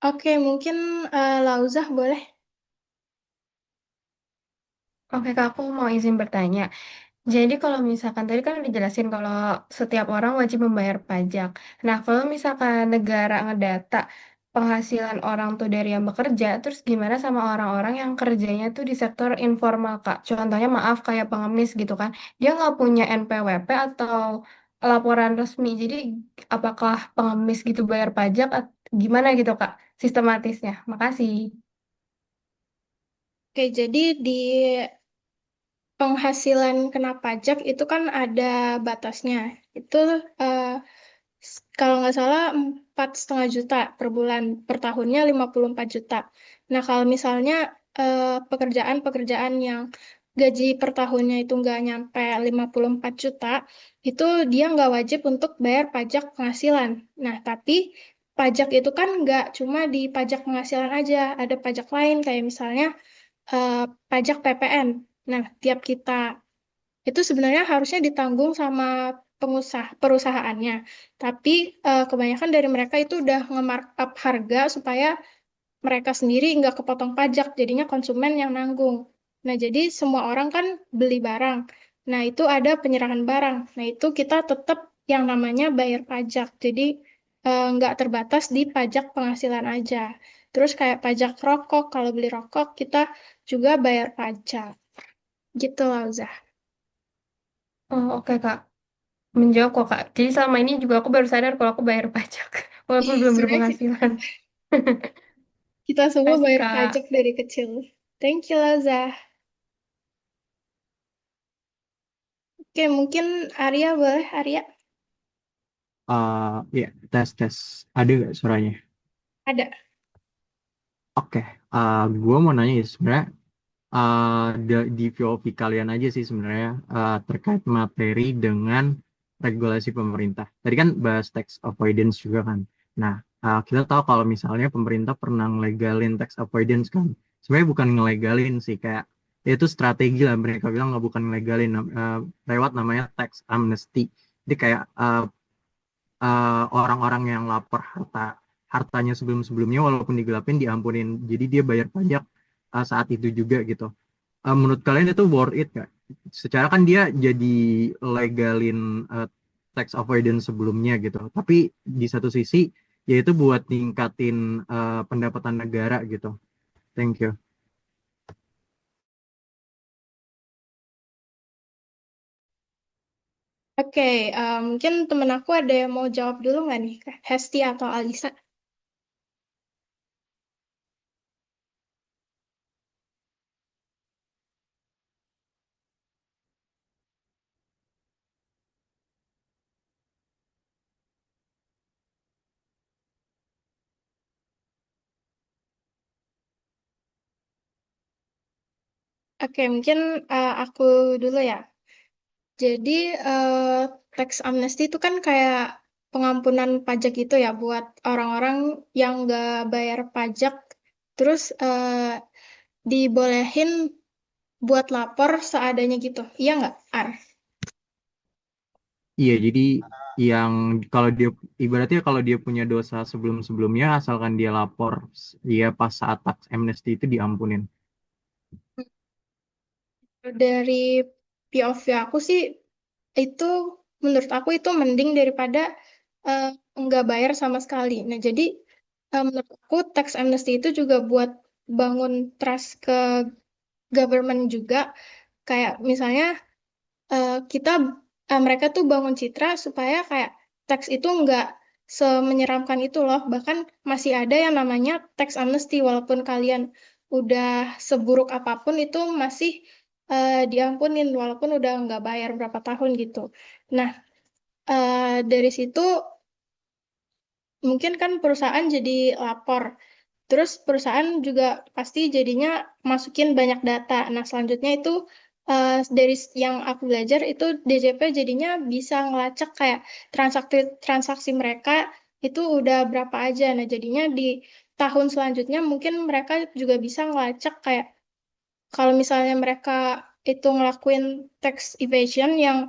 Oke, mungkin Lauzah boleh. Oke, Kak, aku mau izin bertanya. Jadi kalau misalkan tadi kan udah dijelasin kalau setiap orang wajib membayar pajak. Nah, kalau misalkan negara ngedata penghasilan orang tuh dari yang bekerja, terus gimana sama orang-orang yang kerjanya tuh di sektor informal, Kak? Contohnya maaf kayak pengemis gitu kan. Dia nggak punya NPWP atau laporan resmi. Jadi apakah pengemis gitu bayar pajak? Gimana gitu, Kak? Sistematisnya. Makasih. Oke, jadi di penghasilan kena pajak itu kan ada batasnya. Itu eh, kalau nggak salah 4,5 juta per bulan, per tahunnya 54 juta. Nah, kalau misalnya pekerjaan-pekerjaan yang gaji per tahunnya itu nggak nyampe 54 juta, itu dia nggak wajib untuk bayar pajak penghasilan. Nah, tapi pajak itu kan nggak cuma di pajak penghasilan aja, ada pajak lain kayak misalnya eh, pajak PPN. Nah, tiap kita itu sebenarnya harusnya ditanggung sama perusahaannya. Tapi kebanyakan dari mereka itu udah nge-markup harga supaya mereka sendiri nggak kepotong pajak, jadinya konsumen yang nanggung. Nah, jadi semua orang kan beli barang. Nah, itu ada penyerahan barang. Nah, itu kita tetap yang namanya bayar pajak. Jadi nggak terbatas di pajak penghasilan aja. Terus kayak pajak rokok, kalau beli rokok kita juga bayar pajak. Gitu lah, Zah. Oh, oke, Kak. Menjawab kok, Kak. Jadi selama ini juga aku baru sadar kalau aku bayar pajak, walaupun belum Sebenarnya berpenghasilan. kita semua Kasih, bayar Kak. pajak dari kecil. Thank you, Laza. Oke, mungkin Arya boleh, Arya. Ya, tes tes. Ada nggak suaranya? Ada. Oke, gue mau nanya ya sebenarnya di POV kalian aja sih sebenarnya terkait materi dengan regulasi pemerintah. Tadi kan bahas tax avoidance juga kan. Nah, kita tahu kalau misalnya pemerintah pernah ngelegalin tax avoidance kan. Sebenarnya bukan ngelegalin sih, kayak ya itu strategi lah mereka bilang nggak bukan ngelegalin lewat namanya tax amnesty. Jadi kayak orang-orang yang lapor hartanya sebelum-sebelumnya walaupun digelapin diampunin. Jadi dia bayar pajak saat itu juga gitu. Menurut kalian itu worth it nggak? Secara kan dia jadi legalin tax avoidance sebelumnya gitu. Tapi di satu sisi yaitu buat ningkatin pendapatan negara gitu. Thank you. Oke, mungkin temen aku ada yang mau jawab dulu nggak nih? Hesti atau Alisa? Oke, mungkin aku dulu ya. Jadi, tax amnesty itu kan kayak pengampunan pajak gitu ya buat orang-orang yang nggak bayar pajak, terus dibolehin buat lapor seadanya gitu. Iya nggak, Ar? Iya, jadi yang kalau dia ibaratnya kalau dia punya dosa sebelum-sebelumnya asalkan dia lapor ya pas saat tax amnesty itu diampunin. Dari POV aku sih, itu menurut aku itu mending daripada eh, nggak bayar sama sekali. Nah, jadi menurut aku tax amnesty itu juga buat bangun trust ke government juga. Kayak misalnya kita mereka tuh bangun citra supaya kayak tax itu nggak semenyeramkan itu loh. Bahkan masih ada yang namanya tax amnesty walaupun kalian udah seburuk apapun itu masih diampunin walaupun udah nggak bayar berapa tahun gitu. Nah, dari situ mungkin kan perusahaan jadi lapor. Terus perusahaan juga pasti jadinya masukin banyak data. Nah, selanjutnya itu dari yang aku belajar itu DJP jadinya bisa ngelacak kayak transaksi transaksi mereka itu udah berapa aja. Nah, jadinya di tahun selanjutnya mungkin mereka juga bisa ngelacak kayak kalau misalnya mereka itu ngelakuin tax evasion yang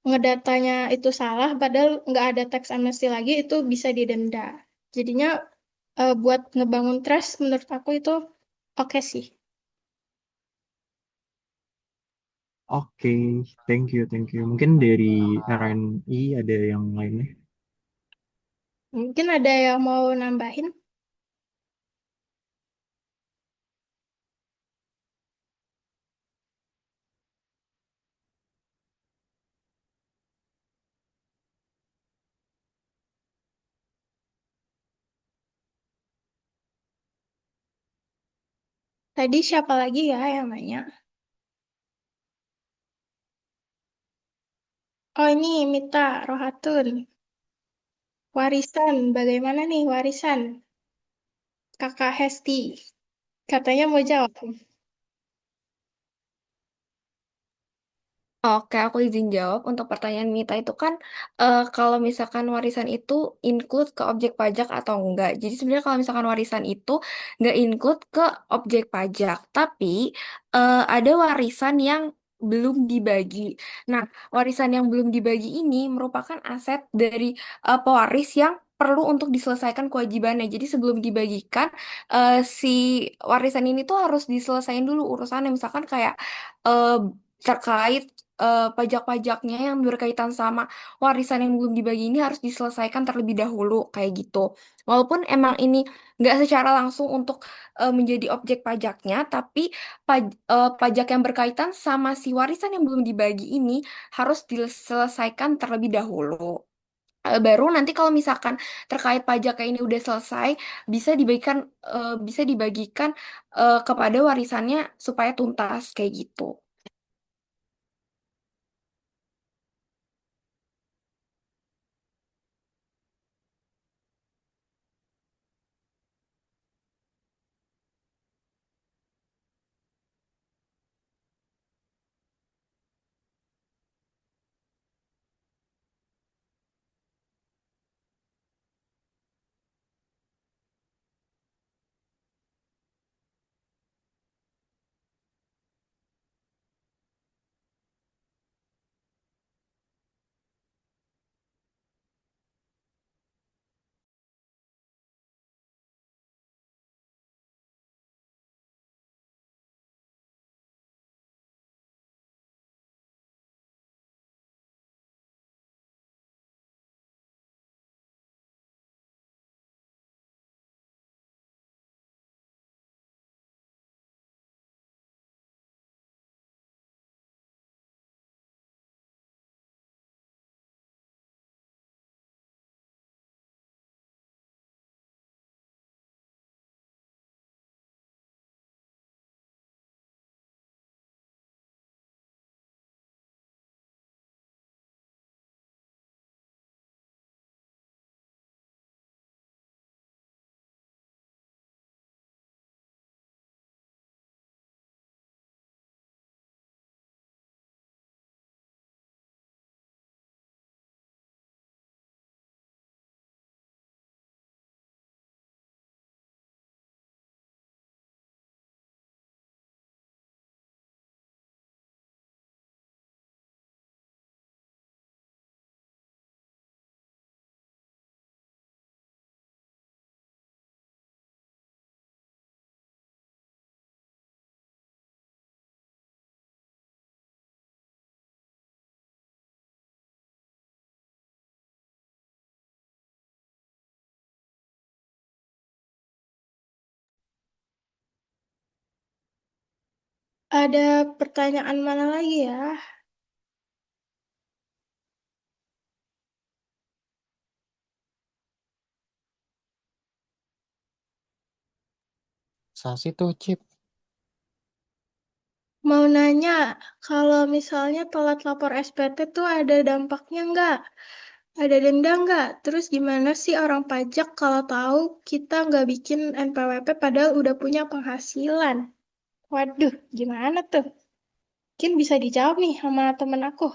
ngedatanya itu salah, padahal nggak ada tax amnesty lagi, itu bisa didenda. Jadinya buat ngebangun trust, menurut aku itu oke sih. Oke, thank you, thank you. Mungkin dari RNI ada yang lainnya. Mungkin ada yang mau nambahin? Tadi siapa lagi ya yang nanya? Oh ini Mita Rohatun. Warisan, bagaimana nih warisan? Kakak Hesti, katanya mau jawab. Oke, aku izin jawab untuk pertanyaan Mita itu kan kalau misalkan warisan itu include ke objek pajak atau enggak. Jadi sebenarnya kalau misalkan warisan itu nggak include ke objek pajak, tapi ada warisan yang belum dibagi. Nah, warisan yang belum dibagi ini merupakan aset dari pewaris yang perlu untuk diselesaikan kewajibannya. Jadi sebelum dibagikan, si warisan ini tuh harus diselesaikan dulu urusannya. Misalkan kayak eh, terkait pajak-pajaknya yang berkaitan sama warisan yang belum dibagi ini harus diselesaikan terlebih dahulu kayak gitu. Walaupun emang ini nggak secara langsung untuk menjadi objek pajaknya, tapi pajak yang berkaitan sama si warisan yang belum dibagi ini harus diselesaikan terlebih dahulu. Baru nanti kalau misalkan terkait pajaknya ini udah selesai, bisa dibagikan kepada warisannya supaya tuntas kayak gitu. Ada pertanyaan mana lagi ya? Sasi tuh, Cip. Mau nanya, kalau misalnya telat lapor SPT tuh ada dampaknya nggak? Ada denda nggak? Terus gimana sih orang pajak kalau tahu kita nggak bikin NPWP padahal udah punya penghasilan? Waduh, gimana tuh? Mungkin bisa dijawab nih sama temen aku.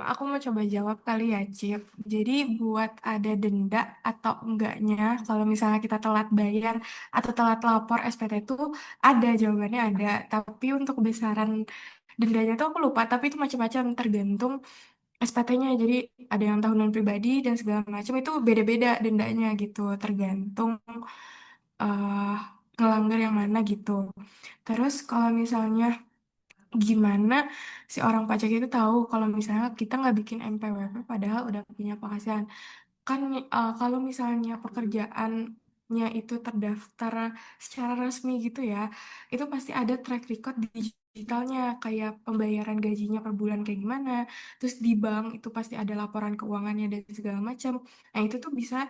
Aku mau coba jawab kali ya, Cip. Jadi buat ada denda atau enggaknya, kalau misalnya kita telat bayar atau telat lapor SPT itu ada, jawabannya ada. Tapi untuk besaran dendanya tuh aku lupa, tapi itu macam-macam tergantung SPT-nya. Jadi ada yang tahunan pribadi dan segala macam itu beda-beda dendanya gitu, tergantung eh ngelanggar yang mana gitu. Terus kalau misalnya gimana si orang pajak itu tahu kalau misalnya kita nggak bikin NPWP padahal udah punya penghasilan. Kan kalau misalnya pekerjaannya itu terdaftar secara resmi gitu ya, itu pasti ada track record digitalnya kayak pembayaran gajinya per bulan kayak gimana, terus di bank itu pasti ada laporan keuangannya dan segala macam. Nah, itu tuh bisa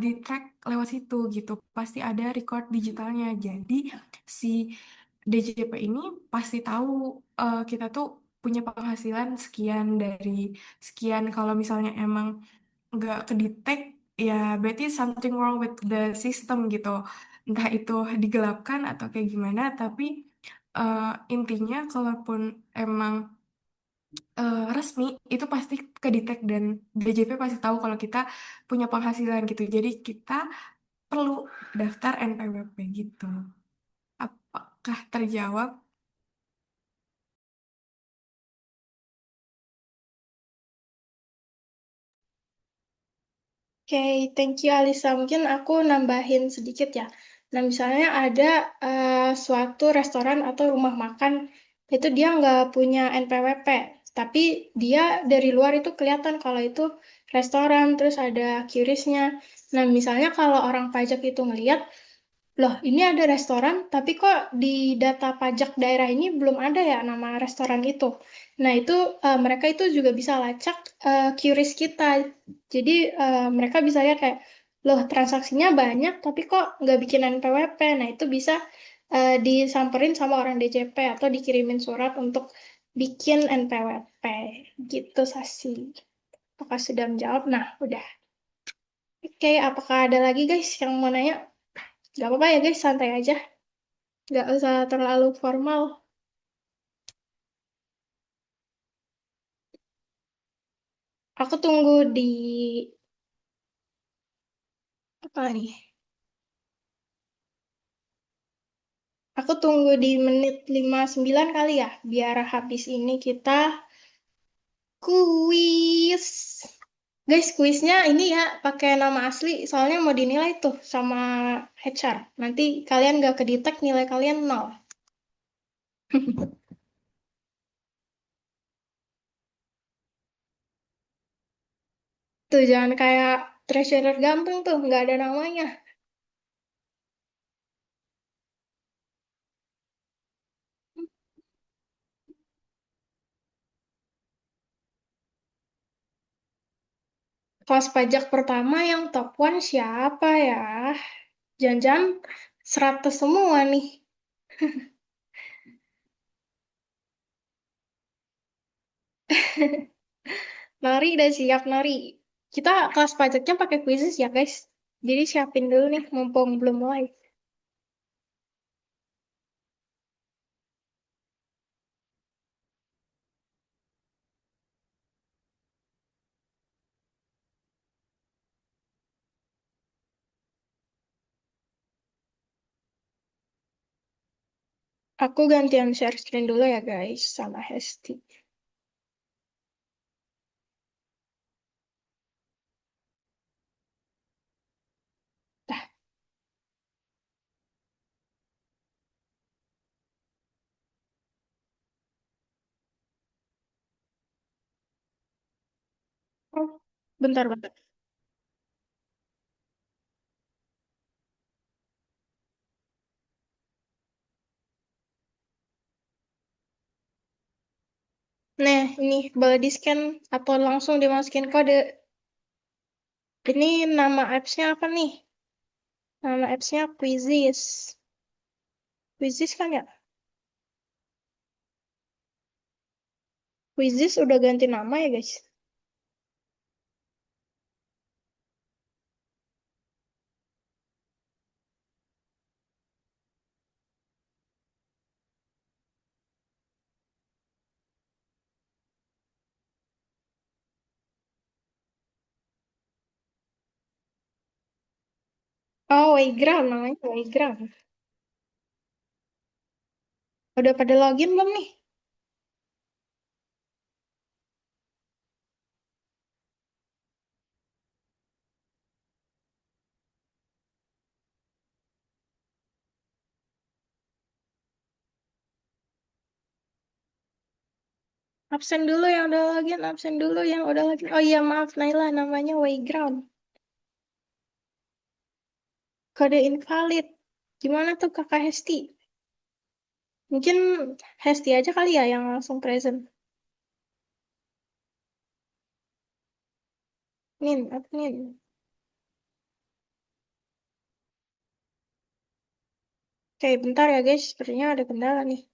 di track lewat situ gitu. Pasti ada record digitalnya. Jadi si DJP ini pasti tahu kita tuh punya penghasilan sekian dari sekian. Kalau misalnya emang nggak kedetek, ya berarti something wrong with the system gitu. Entah itu digelapkan atau kayak gimana, tapi eh, intinya kalaupun emang resmi, itu pasti kedetek dan DJP pasti tahu kalau kita punya penghasilan gitu. Jadi kita perlu daftar NPWP gitu. Apakah terjawab? Oke, thank you Alisa. Mungkin aku nambahin sedikit ya. Nah, misalnya ada suatu restoran atau rumah makan, itu dia nggak punya NPWP, tapi dia dari luar itu kelihatan kalau itu restoran, terus ada QRIS-nya. Nah, misalnya kalau orang pajak itu ngelihat, loh, ini ada restoran, tapi kok di data pajak daerah ini belum ada ya nama restoran itu. Nah, itu mereka itu juga bisa lacak QRIS kita. Jadi mereka bisa lihat kayak, loh, transaksinya banyak, tapi kok nggak bikin NPWP. Nah, itu bisa disamperin sama orang DJP atau dikirimin surat untuk bikin NPWP. Gitu, Sasi. Apakah sudah menjawab? Nah, udah. Oke, apakah ada lagi guys yang mau nanya? Gak apa-apa ya guys, santai aja. Nggak usah terlalu formal. Aku tunggu di apa nih? Aku tunggu di menit 59 kali ya, biar habis ini kita kuis. Guys, kuisnya ini ya pakai nama asli, soalnya mau dinilai tuh sama HR. Nanti kalian nggak kedetek nilai kalian nol. Tuh jangan kayak treasurer ganteng tuh, nggak ada namanya. Kelas pajak pertama yang top one siapa ya? Jangan-jangan 100 semua nih. Nari udah siap, Nari. Kita kelas pajaknya pakai quizzes ya, guys. Jadi siapin dulu nih, mumpung belum mulai. Aku gantian share screen dulu ya, guys, sama Hesti. Dah. Oh, bentar, bentar. Nah, ini boleh di-scan atau langsung dimasukin kode. Ini nama apps-nya apa nih? Nama apps-nya Quizzes. Quizzes kan ya? Quizzes udah ganti nama ya, guys? Oh, Waygram namanya Waygram. Udah pada login belum nih? Absen dulu yang udah login, absen dulu yang udah login. Oh iya, maaf Naila, namanya Wayground. Kode invalid. Gimana tuh Kakak Hesti? Mungkin Hesti aja kali ya yang langsung present. Admin. Oke, bentar ya guys, sepertinya ada kendala nih.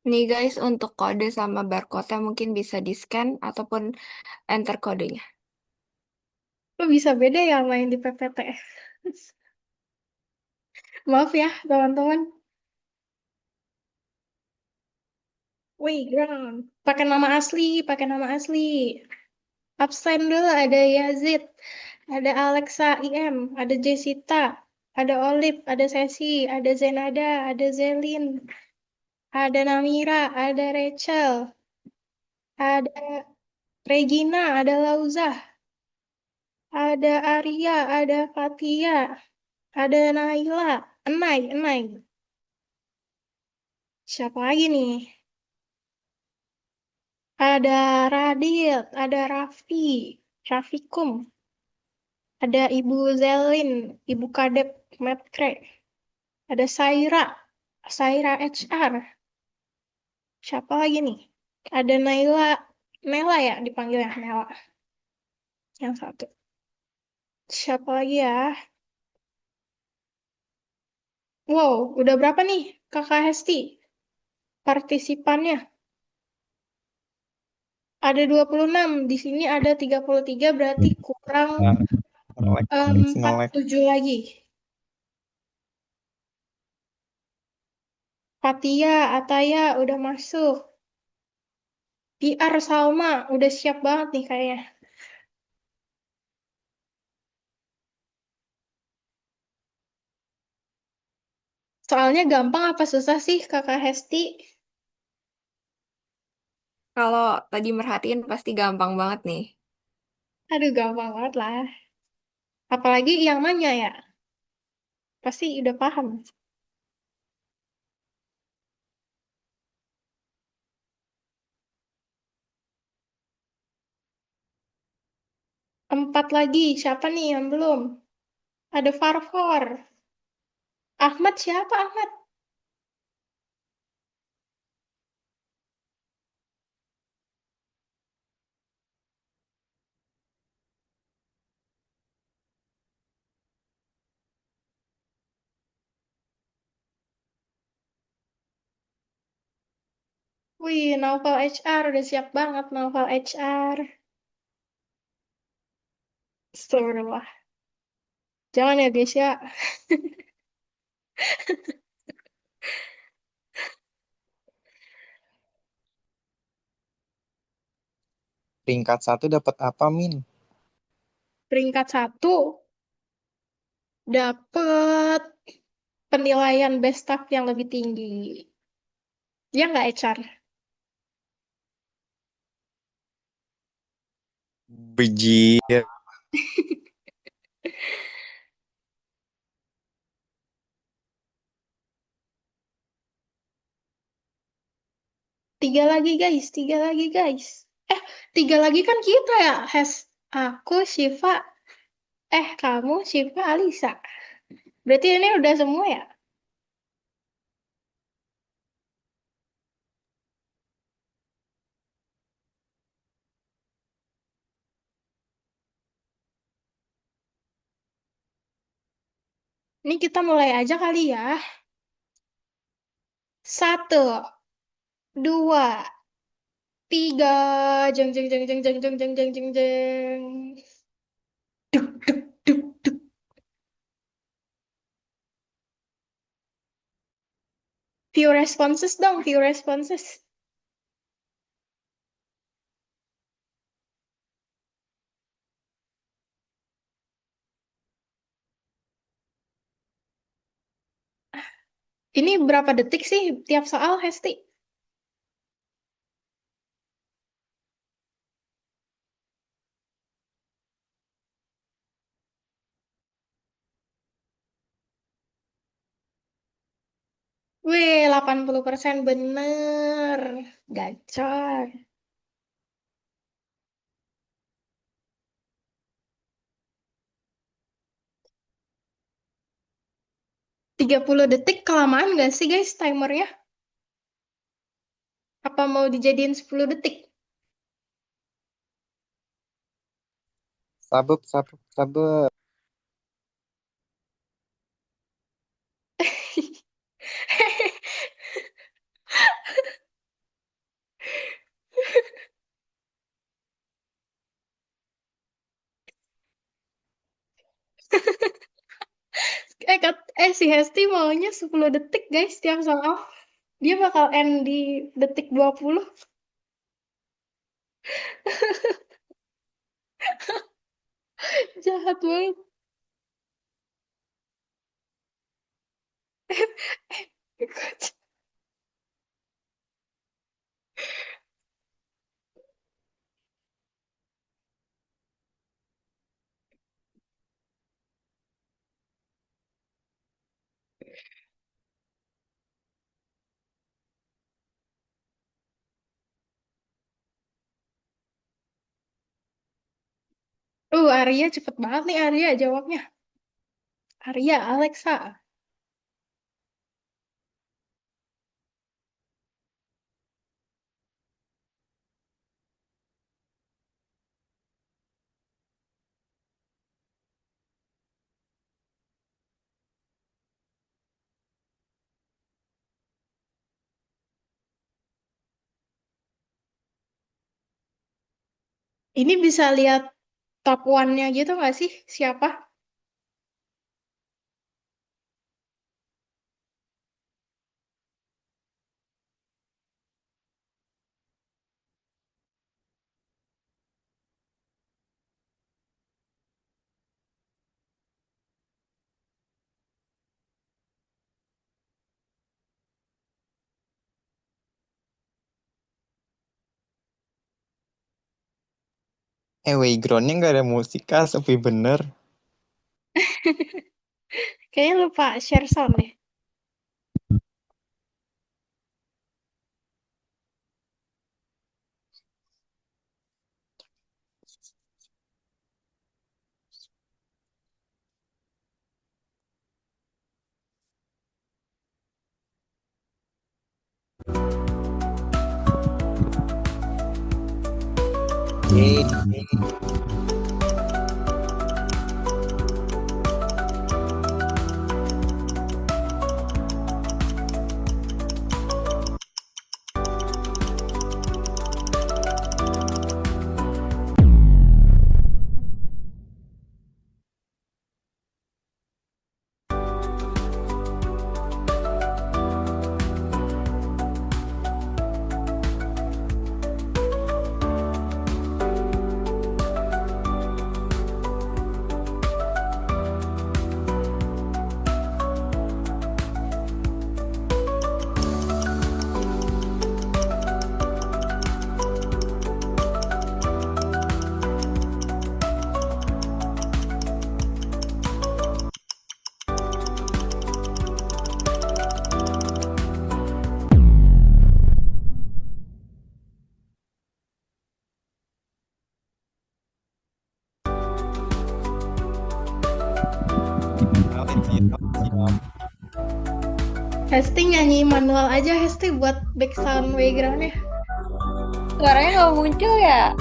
Nih guys, untuk kode sama barcode-nya mungkin bisa di-scan ataupun enter kodenya. Kok bisa beda ya main di PPT? Maaf ya, teman-teman. Wayground. Pakai nama asli. Absen dulu ada Yazid, ada Alexa IM, ada Jessita, ada Olive, ada Sesi, ada Zenada, ada Zelin, ada Namira, ada Rachel, ada Regina, ada Lauzah, ada Arya, ada Fatia, ada Naila, Enai. Siapa lagi nih? Ada Radit, ada Rafikum, ada Ibu Zelin, Ibu Kadep Metkre, ada Saira HR. Siapa lagi nih? Ada Nela ya dipanggilnya Nela. Yang satu. Siapa lagi ya? Wow, udah berapa nih Kakak Hesti partisipannya? Ada 26. Di sini ada 33, berarti kurang Nah, nolak, nolak. 47 lagi. Fatia, Ataya udah masuk. PR Salma udah siap banget nih kayaknya. Soalnya gampang apa susah sih Kakak Hesti? Kalau tadi merhatiin pasti gampang banget nih. Aduh, gampang banget lah. Apalagi yang nanya ya, pasti udah paham. 4 lagi, siapa nih yang belum? Ada Farfor. Ahmad siapa Ahmad? Wih, Naufal HR udah siap banget Naufal HR. Astagfirullah. Jangan ya guys ya. Peringkat 1 dapat apa, Min? Peringkat 1 dapet penilaian best staff yang lebih tinggi. Ya nggak HR? Biji. 3 lagi guys, 3 lagi guys. Eh, 3 lagi kan kita ya, aku, Shiva, kamu, Shiva, Alisa. Berarti ini udah semua ya? Ini kita mulai aja kali ya. 1, 2, 3. Jeng jeng jeng jeng jeng jeng jeng jeng jeng jeng. Duk duk duk duk. View responses dong, view responses. Ini berapa detik sih tiap soal, Hesti? Wih, 80% bener. Gacor. 30 detik kelamaan nggak sih guys timernya? Apa mau dijadiin 10 detik? Sabuk, sabuk, sabuk. Si Hesti maunya 10 detik guys tiap soal. Dia bakal end di detik 20. Jahat banget. Arya cepet banget nih Arya jawabnya. Arya, Alexa. Ini bisa lihat top one-nya gitu nggak sih? Siapa? Backgroundnya nggak ada musik kah? Sepi bener. Kayaknya lupa share sound deh. Yeay. Hesti nyanyi manual aja Hesti buat background backgroundnya. Suaranya nggak muncul ya?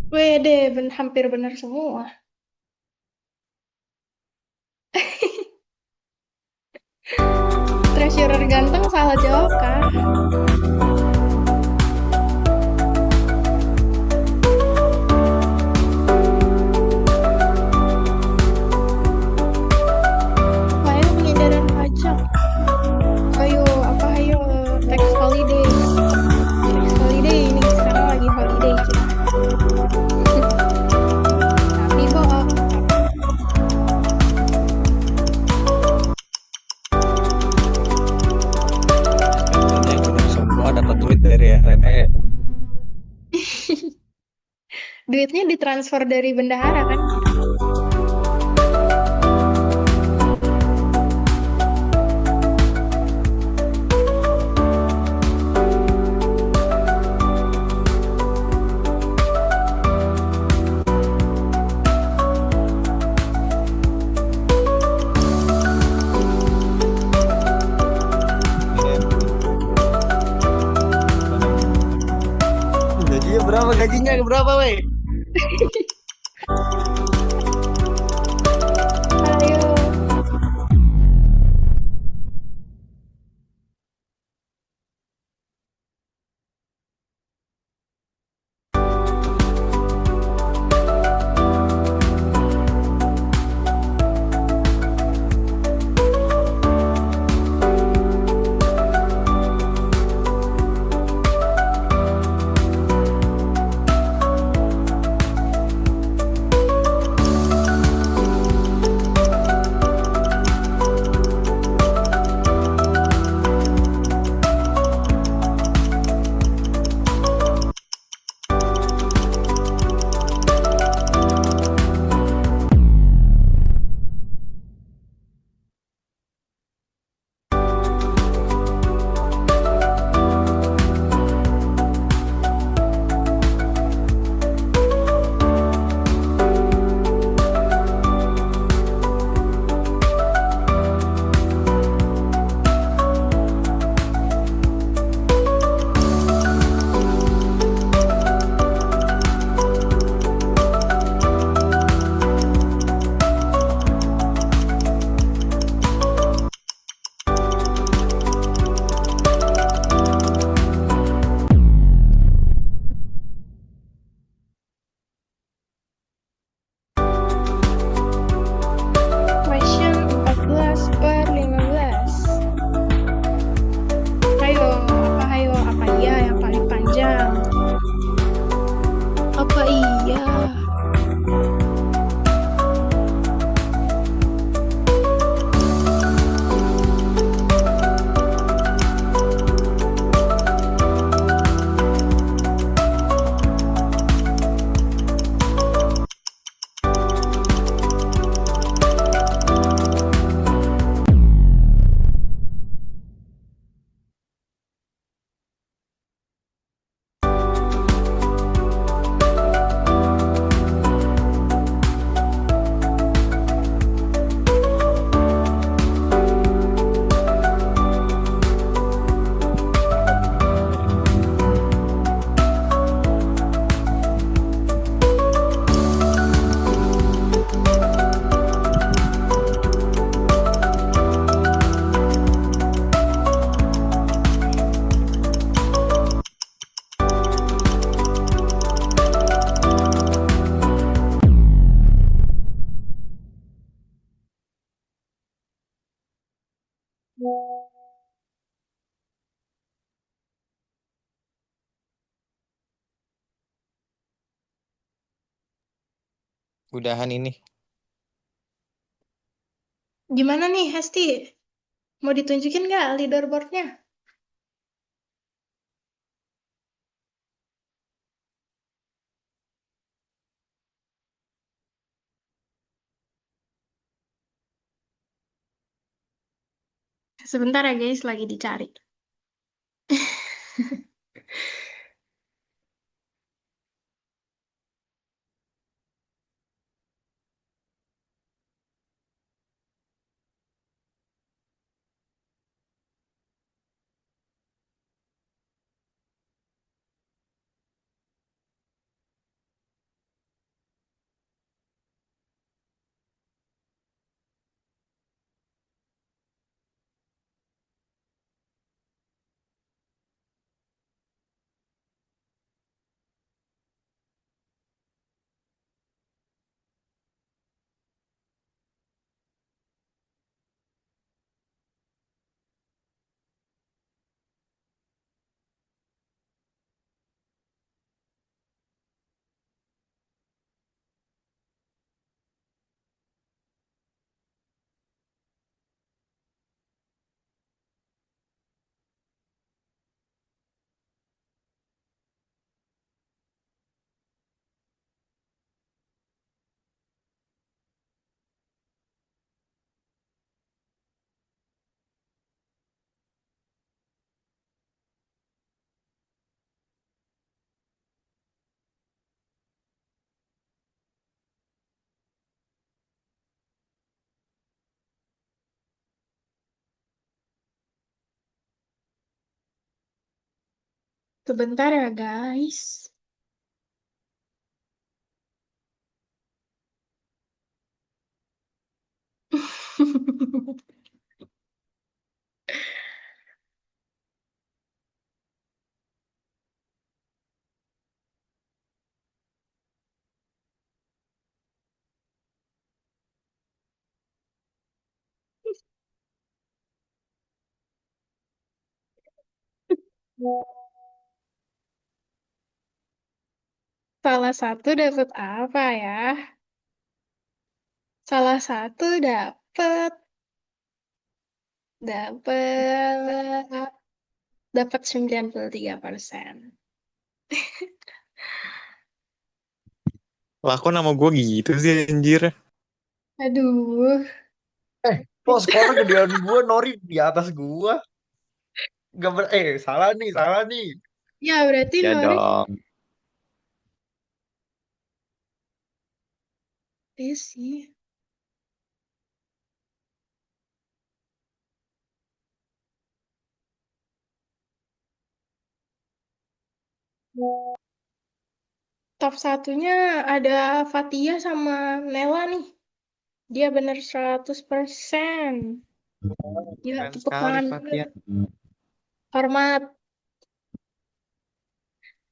Wede, hampir benar semua. Treasurer ganteng salah jawab kah? Ayo pengindaran pajak. Ayo apa ayo tax holiday. Tax holiday ini sekarang lagi holiday kita. Tapi bohong. Katanya yang benar semua dapat duit dari RME. Duitnya ditransfer dari bendahara kan? Gajinya berapa? Gajinya berapa, weh? Ayo. Udahan ini. Gimana nih, Hesti? Mau ditunjukin nggak leaderboardnya? Sebentar ya guys, lagi dicari. Sebentar ya guys. Salah satu dapat apa ya? Salah satu dapat dapat 93%. Lah kok nama gue gitu sih anjir. Aduh. Kok skor gedean gue, Nori di atas gue. Salah nih, salah nih. Ya berarti Ya Nori. dong. Iya sih. Top satunya ada Fatia sama Nela nih. Dia bener 100%. Gila, Keren tepuk sekali tangan dulu. Fatia. Hormat.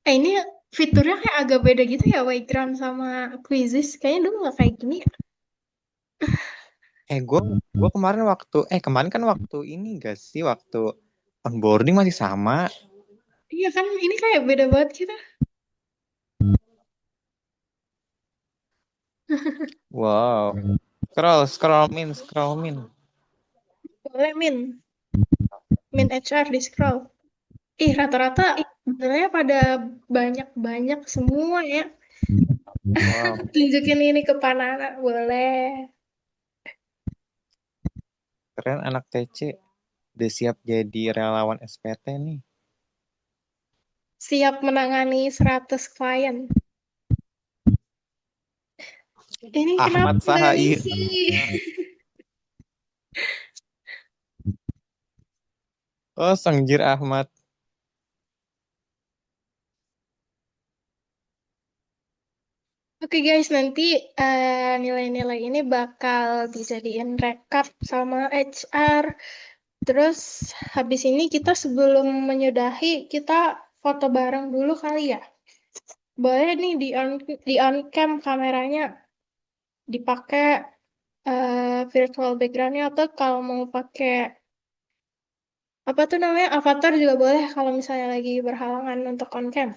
Ini fiturnya kayak agak beda gitu ya, Waygram sama Quizzes. Kayaknya dulu nggak kayak gini ya. Gue kemarin kan waktu ini gak sih waktu onboarding masih sama. Iya kan, ini kayak beda banget kita. Wow. Scroll min. Boleh, Min HR di scroll. Ih, rata-rata sebenarnya pada banyak-banyak semua ya. Wow. Tunjukin ini ke Panana, boleh. Keren anak TC. Udah siap jadi relawan SPT nih. Siap menangani 100 klien. Ini kenapa Ahmad nggak Sahai. ngisi? Oh, Sangjir Ahmad. Oke guys, nanti nilai-nilai ini bakal dijadiin rekap sama HR. Terus habis ini kita sebelum menyudahi, kita foto bareng dulu kali ya. Boleh nih di on cam kameranya dipakai virtual backgroundnya atau kalau mau pakai apa tuh namanya, avatar juga boleh kalau misalnya lagi berhalangan untuk on cam.